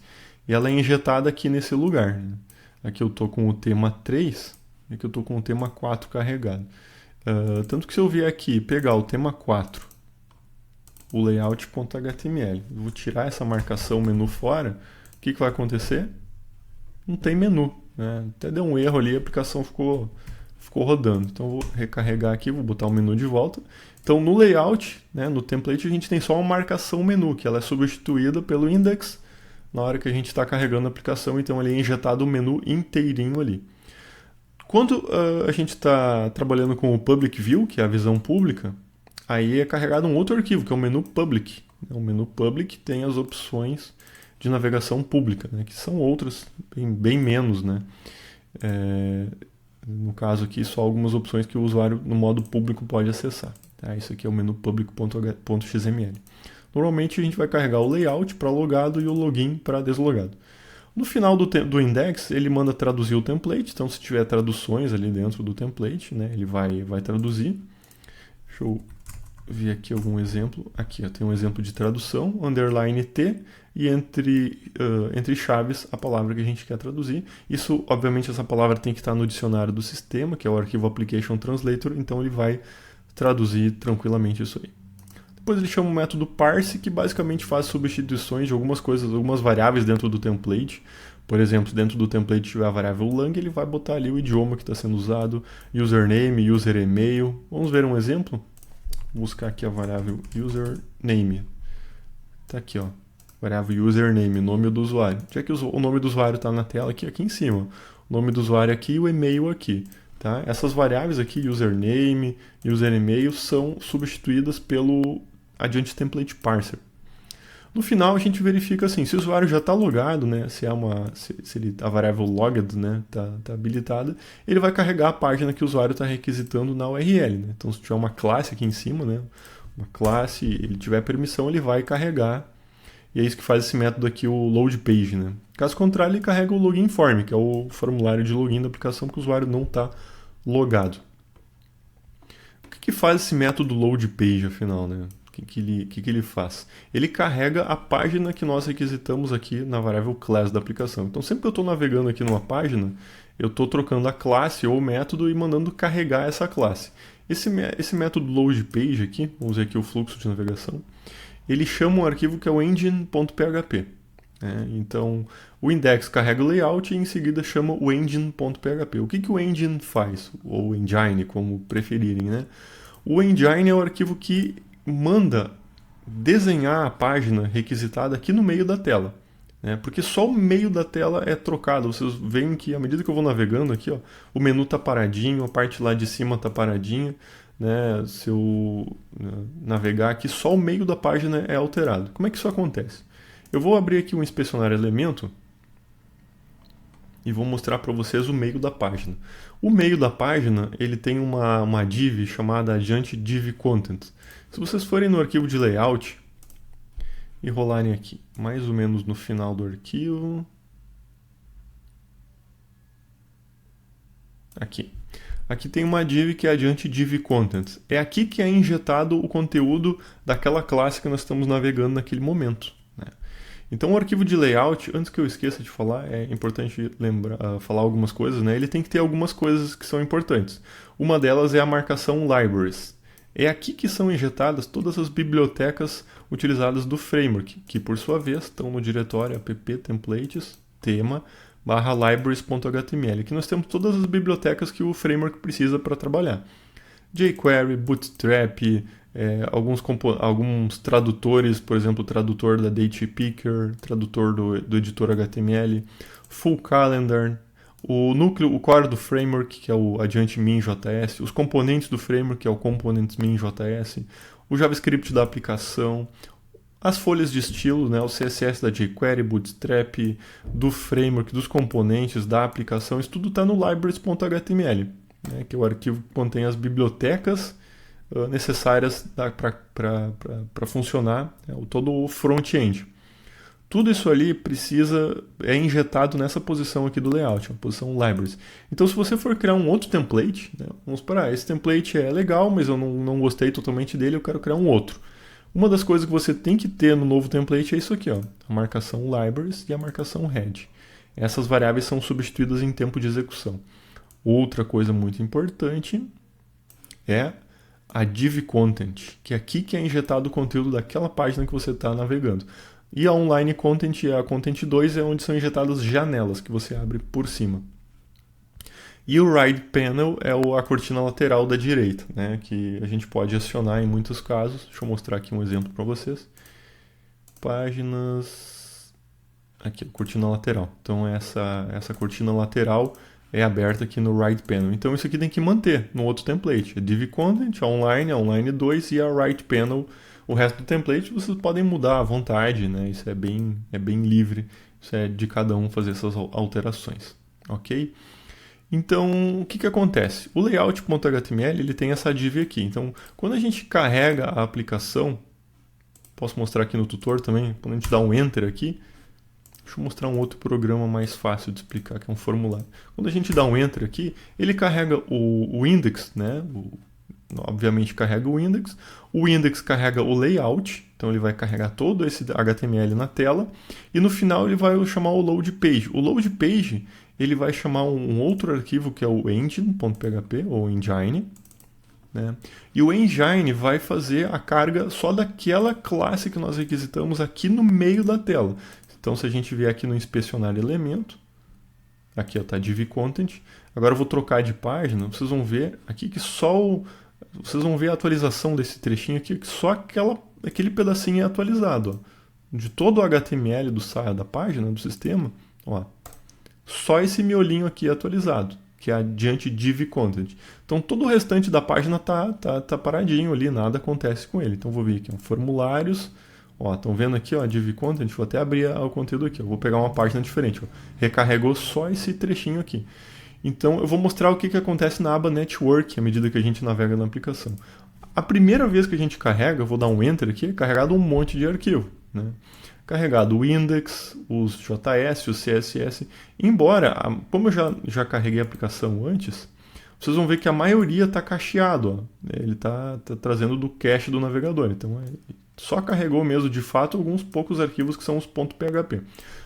e ela é injetada aqui nesse lugar. Aqui eu estou com o tema 3, e aqui eu estou com o tema 4 carregado. Tanto que se eu vier aqui pegar o tema 4, o layout.html, eu vou tirar essa marcação menu fora, o que vai acontecer? Não tem menu, né? Até deu um erro ali, a aplicação ficou rodando. Então eu vou recarregar aqui, vou botar o menu de volta. Então no layout, né, no template, a gente tem só uma marcação menu, que ela é substituída pelo index na hora que a gente está carregando a aplicação, então ele é injetado o menu inteirinho ali. Quando a gente está trabalhando com o public view, que é a visão pública, aí é carregado um outro arquivo, que é o menu public. O menu public tem as opções de navegação pública, né, que são outras, bem menos, né? No caso aqui, só algumas opções que o usuário no modo público pode acessar. Tá? Isso aqui é o menu public.xml. Normalmente a gente vai carregar o layout para logado e o login para deslogado. No final do index, ele manda traduzir o template. Então, se tiver traduções ali dentro do template, né, ele vai traduzir. Deixa eu ver aqui algum exemplo. Aqui tem um exemplo de tradução, underline T, e entre chaves a palavra que a gente quer traduzir. Isso, obviamente, essa palavra tem que estar no dicionário do sistema, que é o arquivo Application Translator, então ele vai traduzir tranquilamente isso aí. Depois ele chama o método parse, que basicamente faz substituições de algumas coisas, algumas variáveis dentro do template. Por exemplo, dentro do template tiver a variável lang, ele vai botar ali o idioma que está sendo usado, username, user email. Vamos ver um exemplo? Vou buscar aqui a variável username. Está aqui, ó. Variável username, nome do usuário. Já que o nome do usuário está na tela aqui em cima. O nome do usuário aqui e o e-mail aqui. Tá? Essas variáveis aqui, username e user email, são substituídas pelo Adjunct Template Parser. No final a gente verifica assim, se o usuário já está logado, né, se a variável logged, né, tá habilitada, ele vai carregar a página que o usuário está requisitando na URL. Né? Então se tiver uma classe aqui em cima, né, uma classe, ele tiver permissão, ele vai carregar. E é isso que faz esse método aqui, o load page. Né? Caso contrário, ele carrega o login form, que é o formulário de login da aplicação que o usuário não está logado. O que faz esse método load page, afinal? Né? O que ele faz? Ele carrega a página que nós requisitamos aqui na variável class da aplicação. Então, sempre que eu estou navegando aqui numa página, eu estou trocando a classe ou o método e mandando carregar essa classe. Esse método load page aqui, vamos ver aqui o fluxo de navegação, ele chama um arquivo que é o engine.php. Então, o index carrega o layout e em seguida chama o engine.php. O que o engine faz? Ou engine, como preferirem. Né? O engine é o arquivo que manda desenhar a página requisitada aqui no meio da tela. Né? Porque só o meio da tela é trocado. Vocês veem que à medida que eu vou navegando aqui, ó, o menu está paradinho, a parte lá de cima está paradinha. Né? Se eu navegar aqui, só o meio da página é alterado. Como é que isso acontece? Eu vou abrir aqui um inspecionar elemento e vou mostrar para vocês o meio da página. O meio da página ele tem uma div chamada Adiante Div Content. Se vocês forem no arquivo de layout e rolarem aqui, mais ou menos no final do arquivo, aqui tem uma div que é Adiante Div Content. É aqui que é injetado o conteúdo daquela classe que nós estamos navegando naquele momento, né? Então o arquivo de layout, antes que eu esqueça de falar, é importante falar algumas coisas, né? Ele tem que ter algumas coisas que são importantes. Uma delas é a marcação libraries. É aqui que são injetadas todas as bibliotecas utilizadas do framework, que por sua vez estão no diretório app templates, tema, /libraries.html, que nós temos todas as bibliotecas que o framework precisa para trabalhar. jQuery, Bootstrap, alguns tradutores, por exemplo, o tradutor da Datepicker, tradutor do editor HTML, Full Calendar, o núcleo, o core do framework, que é o Adiante Min.js, os componentes do framework, que é o Components Min.js, o JavaScript da aplicação, as folhas de estilo, né, o CSS da jQuery, Bootstrap, do framework, dos componentes, da aplicação, isso tudo está no libraries.html, né, que é o arquivo que contém as bibliotecas necessárias para funcionar, né, todo o front-end. Tudo isso ali é injetado nessa posição aqui do layout, a posição libraries. Então, se você for criar um outro template, né, vamos parar, esse template é legal, mas eu não gostei totalmente dele, eu quero criar um outro. Uma das coisas que você tem que ter no novo template é isso aqui, ó, a marcação libraries e a marcação head. Essas variáveis são substituídas em tempo de execução. Outra coisa muito importante é a div content, que é aqui que é injetado o conteúdo daquela página que você está navegando. E a online content e a content 2 é onde são injetadas janelas que você abre por cima. E o right panel é a cortina lateral da direita, né, que a gente pode acionar em muitos casos. Deixa eu mostrar aqui um exemplo para vocês. Páginas... Aqui, cortina lateral. Então essa cortina lateral é aberta aqui no right panel. Então isso aqui tem que manter no outro template. A div content, a online 2 e a right panel. O resto do template vocês podem mudar à vontade, né? Isso é bem livre. Isso é de cada um fazer essas alterações, ok? Então, o que acontece? O layout.html ele tem essa div aqui. Então, quando a gente carrega a aplicação, posso mostrar aqui no tutor também, quando a gente dá um enter aqui, deixa eu mostrar um outro programa mais fácil de explicar, que é um formulário. Quando a gente dá um enter aqui, ele carrega o index, né? Obviamente carrega o index carrega o layout, então ele vai carregar todo esse HTML na tela, e no final ele vai chamar o load page. O load page ele vai chamar um outro arquivo que é o engine.php, ou engine, né? E o engine vai fazer a carga só daquela classe que nós requisitamos aqui no meio da tela. Então se a gente vier aqui no inspecionar elemento, aqui está div content, agora eu vou trocar de página, vocês vão ver aqui que vocês vão ver a atualização desse trechinho aqui, que só aquele pedacinho é atualizado, ó. De todo o HTML da página, do sistema, ó, só esse miolinho aqui é atualizado, que é adiante div content. Então todo o restante da página tá paradinho ali, nada acontece com ele. Então vou vir aqui, ó, formulários, ó, estão vendo aqui, ó, div content, vou até abrir o conteúdo aqui, ó, vou pegar uma página diferente, ó, recarregou só esse trechinho aqui. Então eu vou mostrar o que acontece na aba Network à medida que a gente navega na aplicação. A primeira vez que a gente carrega, eu vou dar um Enter aqui, é carregado um monte de arquivo, né? Carregado o index, os JS, o CSS. Embora, como eu já carreguei a aplicação antes, vocês vão ver que a maioria está cacheado, ó. Ele está trazendo do cache do navegador. Então só carregou mesmo, de fato, alguns poucos arquivos que são os .php.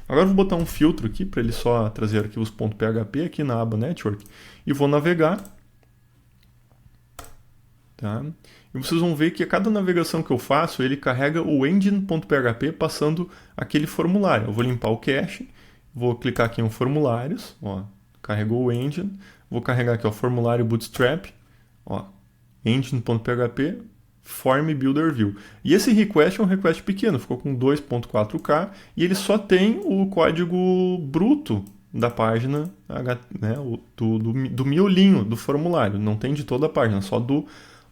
Agora eu vou botar um filtro aqui para ele só trazer arquivos .php aqui na aba Network e vou navegar. Tá? E vocês vão ver que a cada navegação que eu faço, ele carrega o engine.php passando aquele formulário. Eu vou limpar o cache, vou clicar aqui em formulários, ó, carregou o engine, vou carregar aqui o formulário Bootstrap, ó, engine.php, form builder view. E esse request é um request pequeno, ficou com 2.4K e ele só tem o código bruto da página, né, do miolinho do formulário, não tem de toda a página, só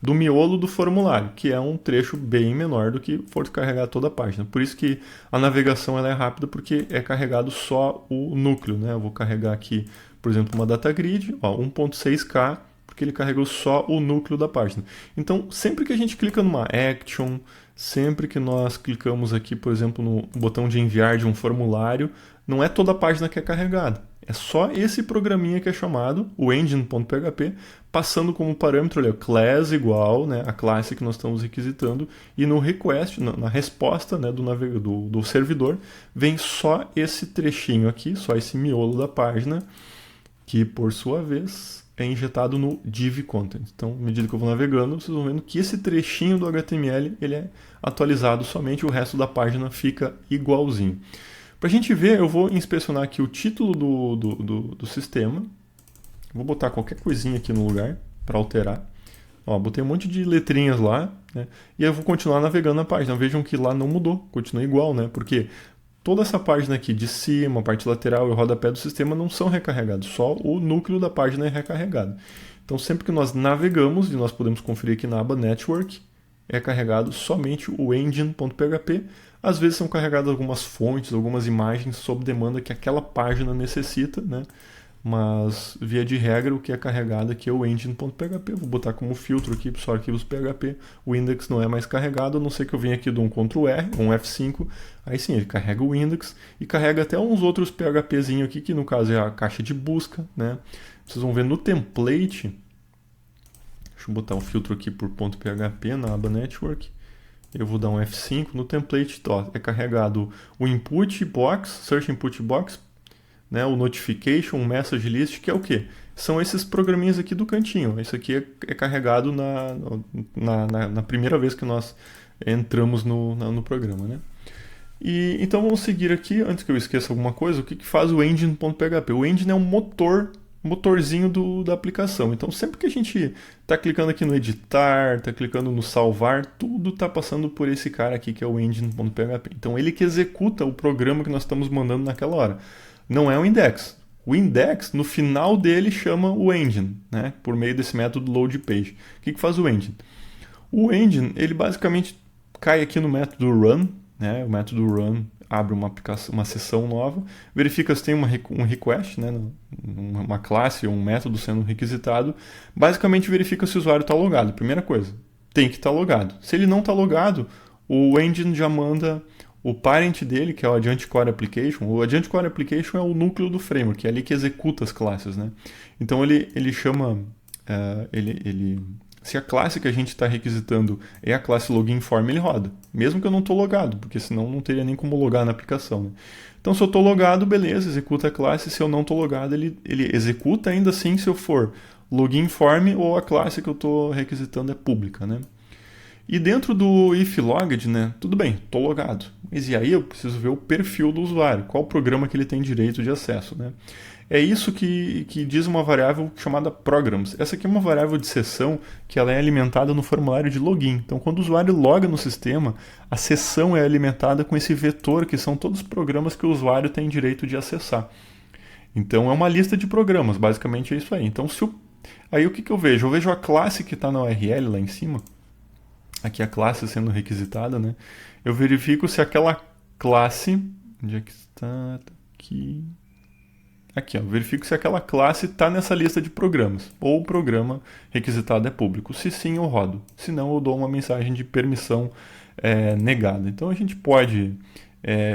do miolo do formulário, que é um trecho bem menor do que for carregar toda a página. Por isso que a navegação ela é rápida, porque é carregado só o núcleo, né? Eu vou carregar aqui, por exemplo, uma data grid, ó, 1.6K, porque ele carregou só o núcleo da página. Então, sempre que a gente clica numa action, sempre que nós clicamos aqui, por exemplo, no botão de enviar de um formulário, não é toda a página que é carregada. É só esse programinha que é chamado, o engine.php, passando como parâmetro ali, class igual, né, a classe que nós estamos requisitando, e no request, na resposta, né, do servidor, vem só esse trechinho aqui, só esse miolo da página, que por sua vez é injetado no div content. Então, à medida que eu vou navegando, vocês vão vendo que esse trechinho do HTML ele é atualizado somente, o resto da página fica igualzinho. Para a gente ver, eu vou inspecionar aqui o título do sistema. Vou botar qualquer coisinha aqui no lugar para alterar. Ó, botei um monte de letrinhas lá, né? E aí eu vou continuar navegando na página. Vejam que lá não mudou, continua igual, né? Porque toda essa página aqui de cima, a parte lateral e o rodapé do sistema não são recarregados, só o núcleo da página é recarregado. Então sempre que nós navegamos, e nós podemos conferir aqui na aba Network, é carregado somente o engine.php. Às vezes são carregadas algumas fontes, algumas imagens sob demanda que aquela página necessita, né? Mas, via de regra, o que é carregado aqui é o engine.php. Vou botar como filtro aqui só arquivos PHP. O index não é mais carregado, a não ser que eu venha aqui de um Ctrl R, um F5. Aí sim, ele carrega o index e carrega até uns outros PHPzinho aqui, que no caso é a caixa de busca, né? Vocês vão ver no template. Deixa eu botar um filtro aqui por .php na aba Network. Eu vou dar um F5 no template. Ó, é carregado o input box, search input box, né, o notification, o message list, que é o quê? São esses programinhas aqui do cantinho. Isso aqui é carregado na primeira vez que nós entramos no programa, né? E, então vamos seguir aqui, antes que eu esqueça alguma coisa, o que faz o engine.php? O engine é um motorzinho da aplicação. Então sempre que a gente está clicando aqui no editar, está clicando no salvar, tudo está passando por esse cara aqui que é o engine.php. Então ele que executa o programa que nós estamos mandando naquela hora. Não é o index. O index, no final dele, chama o engine, né? Por meio desse método loadPage. O que faz o engine? O engine, ele basicamente cai aqui no método run, né? O método run abre uma seção nova, verifica se tem um request, né? Uma classe ou um método sendo requisitado, basicamente verifica se o usuário está logado. Primeira coisa, tem que estar logado. Se ele não está logado, o engine já manda o parent dele, que é o Adjunct Core Application. O Adjunct Core Application é o núcleo do framework, é ali que executa as classes, né? Então ele chama, se a classe que a gente está requisitando é a classe login form, ele roda, mesmo que eu não estou logado, porque senão não teria nem como logar na aplicação, né? Então se eu estou logado, beleza, executa a classe. Se eu não estou logado, ele executa ainda assim se eu for login form ou a classe que eu estou requisitando é pública, né? E dentro do if logged, né, tudo bem, estou logado. Mas e aí eu preciso ver o perfil do usuário, qual programa que ele tem direito de acesso, né? É isso que diz uma variável chamada programs. Essa aqui é uma variável de sessão que ela é alimentada no formulário de login. Então, quando o usuário loga no sistema, a sessão é alimentada com esse vetor, que são todos os programas que o usuário tem direito de acessar. Então, é uma lista de programas, basicamente é isso aí. Então, aí o que eu vejo? Eu vejo a classe que está na URL lá em cima. Aqui a classe sendo requisitada, né? Eu verifico se aquela classe... Onde é que está? Tá aqui. Aqui, ó. Verifico se aquela classe está nessa lista de programas. Ou o programa requisitado é público. Se sim, eu rodo. Se não, eu dou uma mensagem de permissão negada. Então a gente pode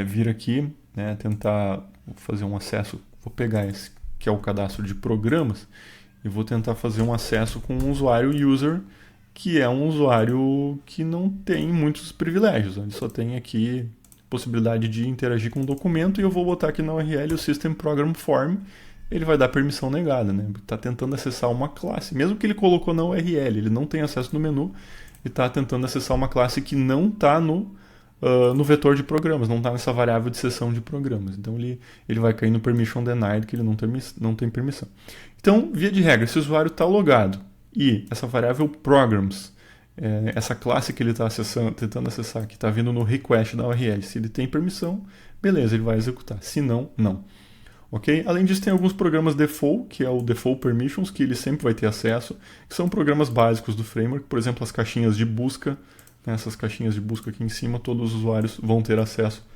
vir aqui, né, tentar fazer um acesso. Vou pegar esse, que é o cadastro de programas, e vou tentar fazer um acesso com um usuário user, que é um usuário que não tem muitos privilégios. Ele só tem aqui possibilidade de interagir com um documento, e eu vou botar aqui na URL o System Program Form. Ele vai dar permissão negada, né? Está tentando acessar uma classe, mesmo que ele colocou na URL, ele não tem acesso no menu, e está tentando acessar uma classe que não está no vetor de programas, não está nessa variável de seção de programas. Então ele vai cair no Permission Denied, que ele não tem permissão. Então, via de regra, se o usuário está logado, e essa variável programs, essa classe que ele está tentando acessar, que está vindo no request da URL, se ele tem permissão, beleza, ele vai executar. Se não, não. ok? Além disso, tem alguns programas default, que é o Default Permissions, que ele sempre vai ter acesso, que são programas básicos do framework, por exemplo, as caixinhas de busca, né, essas caixinhas de busca aqui em cima, todos os usuários vão ter acesso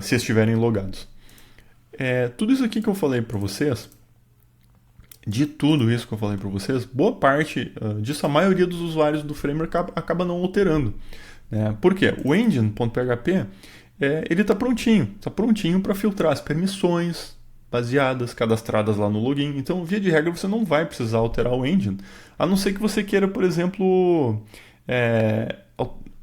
se estiverem logados. Tudo isso aqui que eu falei para vocês, de tudo isso que eu falei para vocês, boa parte disso a maioria dos usuários do framework acaba não alterando. Por quê? O engine.php ele está prontinho para filtrar as permissões baseadas, cadastradas lá no login. Então, via de regra, você não vai precisar alterar o engine, a não ser que você queira, por exemplo,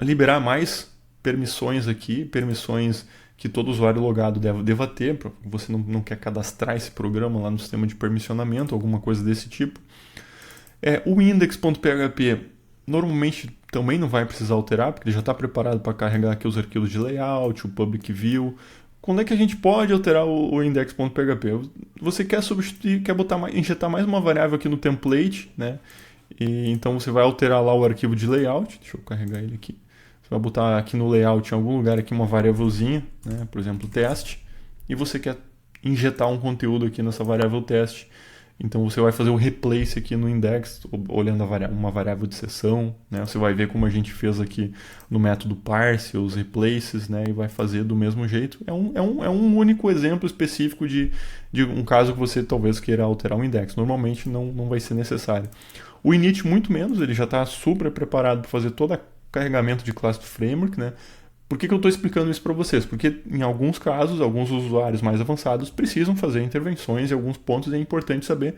liberar mais permissões aqui, permissões que todo usuário logado deva ter, você não quer cadastrar esse programa lá no sistema de permissionamento, alguma coisa desse tipo. O index.php normalmente também não vai precisar alterar, porque ele já está preparado para carregar aqui os arquivos de layout, o public view. Quando é que a gente pode alterar o index.php? Você quer substituir, quer injetar mais uma variável aqui no template, né? E então você vai alterar lá o arquivo de layout. Deixa eu carregar ele aqui. Você vai botar aqui no layout, em algum lugar aqui, uma variávelzinha, né? Por exemplo, teste. E você quer injetar um conteúdo aqui nessa variável teste. Então você vai fazer o replace aqui no index, olhando uma variável de seção, né? Você vai ver como a gente fez aqui no método parse, os replaces, né? E vai fazer do mesmo jeito. É um único exemplo específico de um caso que você talvez queira alterar o index. Normalmente não vai ser necessário. O init muito menos, ele já está super preparado para fazer todo o carregamento de classe do framework, né? Por que eu estou explicando isso para vocês? Porque em alguns casos, alguns usuários mais avançados precisam fazer intervenções em alguns pontos e é importante saber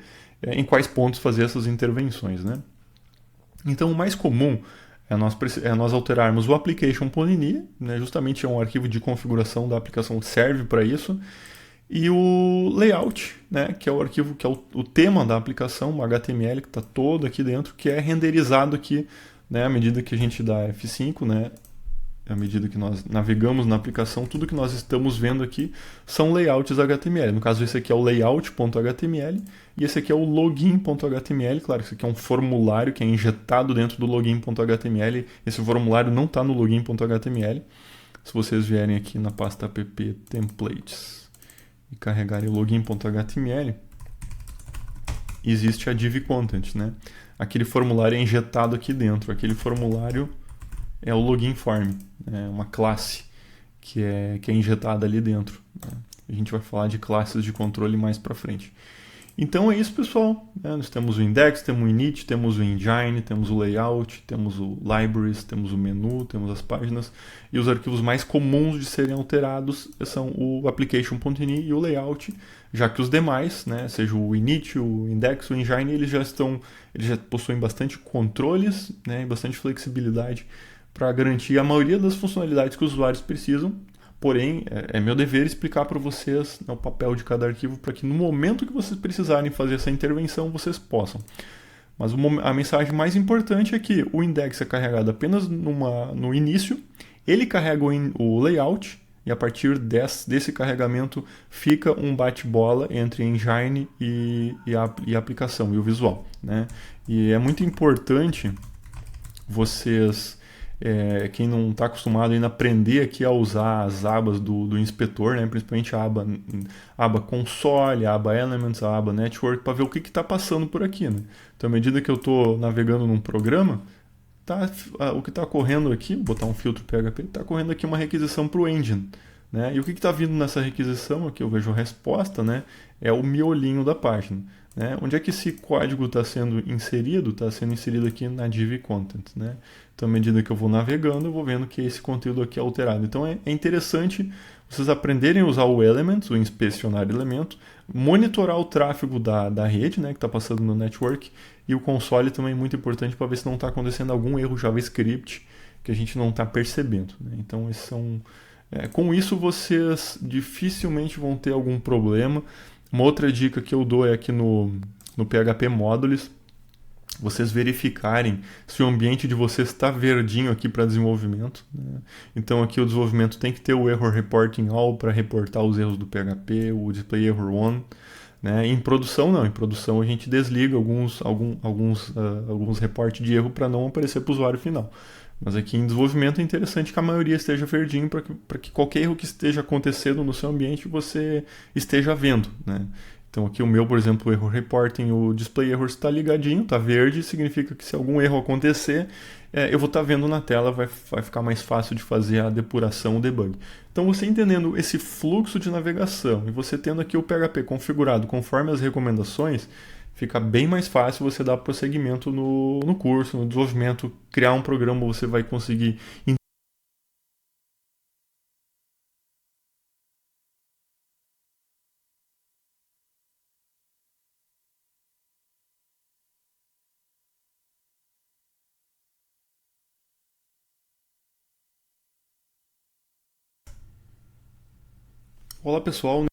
em quais pontos fazer essas intervenções, né? Então o mais comum é nós alterarmos o application.ini, né? Justamente é um arquivo de configuração da aplicação que serve para isso, e o layout, né? Que é o arquivo que é o tema da aplicação, o HTML que está todo aqui dentro, que é renderizado aqui, né? À medida que a gente dá F5, né? À medida que nós navegamos na aplicação, tudo que nós estamos vendo aqui são layouts HTML. No caso, esse aqui é o layout.html e esse aqui é o login.html. Claro, esse aqui é um formulário que é injetado dentro do login.html. Esse formulário não está no login.html. Se vocês vierem aqui na pasta app templates e carregarem login.html, existe a div content, né? Aquele formulário é injetado aqui dentro. Aquele formulário é o login form, né? Uma classe que é injetada ali dentro, né? A gente vai falar de classes de controle mais para frente. Então é isso, pessoal, né? Nós temos o index, temos o init, temos o engine, temos o layout, temos o libraries, temos o menu, temos as páginas, e os arquivos mais comuns de serem alterados são o application.ini e o layout, já que os demais, né, seja o init, o index, o engine, eles já possuem bastante controles, né, e bastante flexibilidade para garantir a maioria das funcionalidades que os usuários precisam. Porém, é meu dever explicar para vocês, né, o papel de cada arquivo para que no momento que vocês precisarem fazer essa intervenção, vocês possam. Mas a mensagem mais importante é que o index é carregado apenas no início, ele carrega o layout, e a partir desse carregamento fica um bate-bola entre engine e a aplicação, e o visual, né? E é muito importante vocês... quem não está acostumado ainda a aprender aqui a usar as abas do inspetor, né? Principalmente a aba console, a aba elements, a aba network, para ver o que está passando por aqui, né? Então, à medida que eu estou navegando num programa, o que está correndo aqui, vou botar um filtro PHP, está correndo aqui uma requisição para o engine, né? E o que está vindo nessa requisição, aqui eu vejo a resposta, né? É o miolinho da página, né? Onde é que esse código está sendo inserido? Está sendo inserido aqui na div content, né? Então, à medida que eu vou navegando, eu vou vendo que esse conteúdo aqui é alterado. Então, é interessante vocês aprenderem a usar o Elements, o inspecionar elemento, monitorar o tráfego da rede, né, que está passando no network, e o console também é muito importante para ver se não está acontecendo algum erro JavaScript que a gente não está percebendo, né? Então, com isso, vocês dificilmente vão ter algum problema. Uma outra dica que eu dou é aqui no PHP Modules, vocês verificarem se o ambiente de vocês está verdinho aqui para desenvolvimento, né? Então aqui o desenvolvimento tem que ter o Error Reporting All para reportar os erros do PHP, o Display Error One, né? Em produção não, em produção a gente desliga alguns reportes de erro para não aparecer para o usuário final. Mas aqui em desenvolvimento é interessante que a maioria esteja verdinho para que qualquer erro que esteja acontecendo no seu ambiente você esteja vendo, né? Então aqui o meu, por exemplo, o erro reporting, o display errors está ligadinho, está verde, significa que se algum erro acontecer, eu vou estar vendo na tela, vai ficar mais fácil de fazer a depuração, o debug. Então você entendendo esse fluxo de navegação e você tendo aqui o PHP configurado conforme as recomendações, fica bem mais fácil você dar prosseguimento no curso, no desenvolvimento, criar um programa, você vai conseguir. Olá pessoal,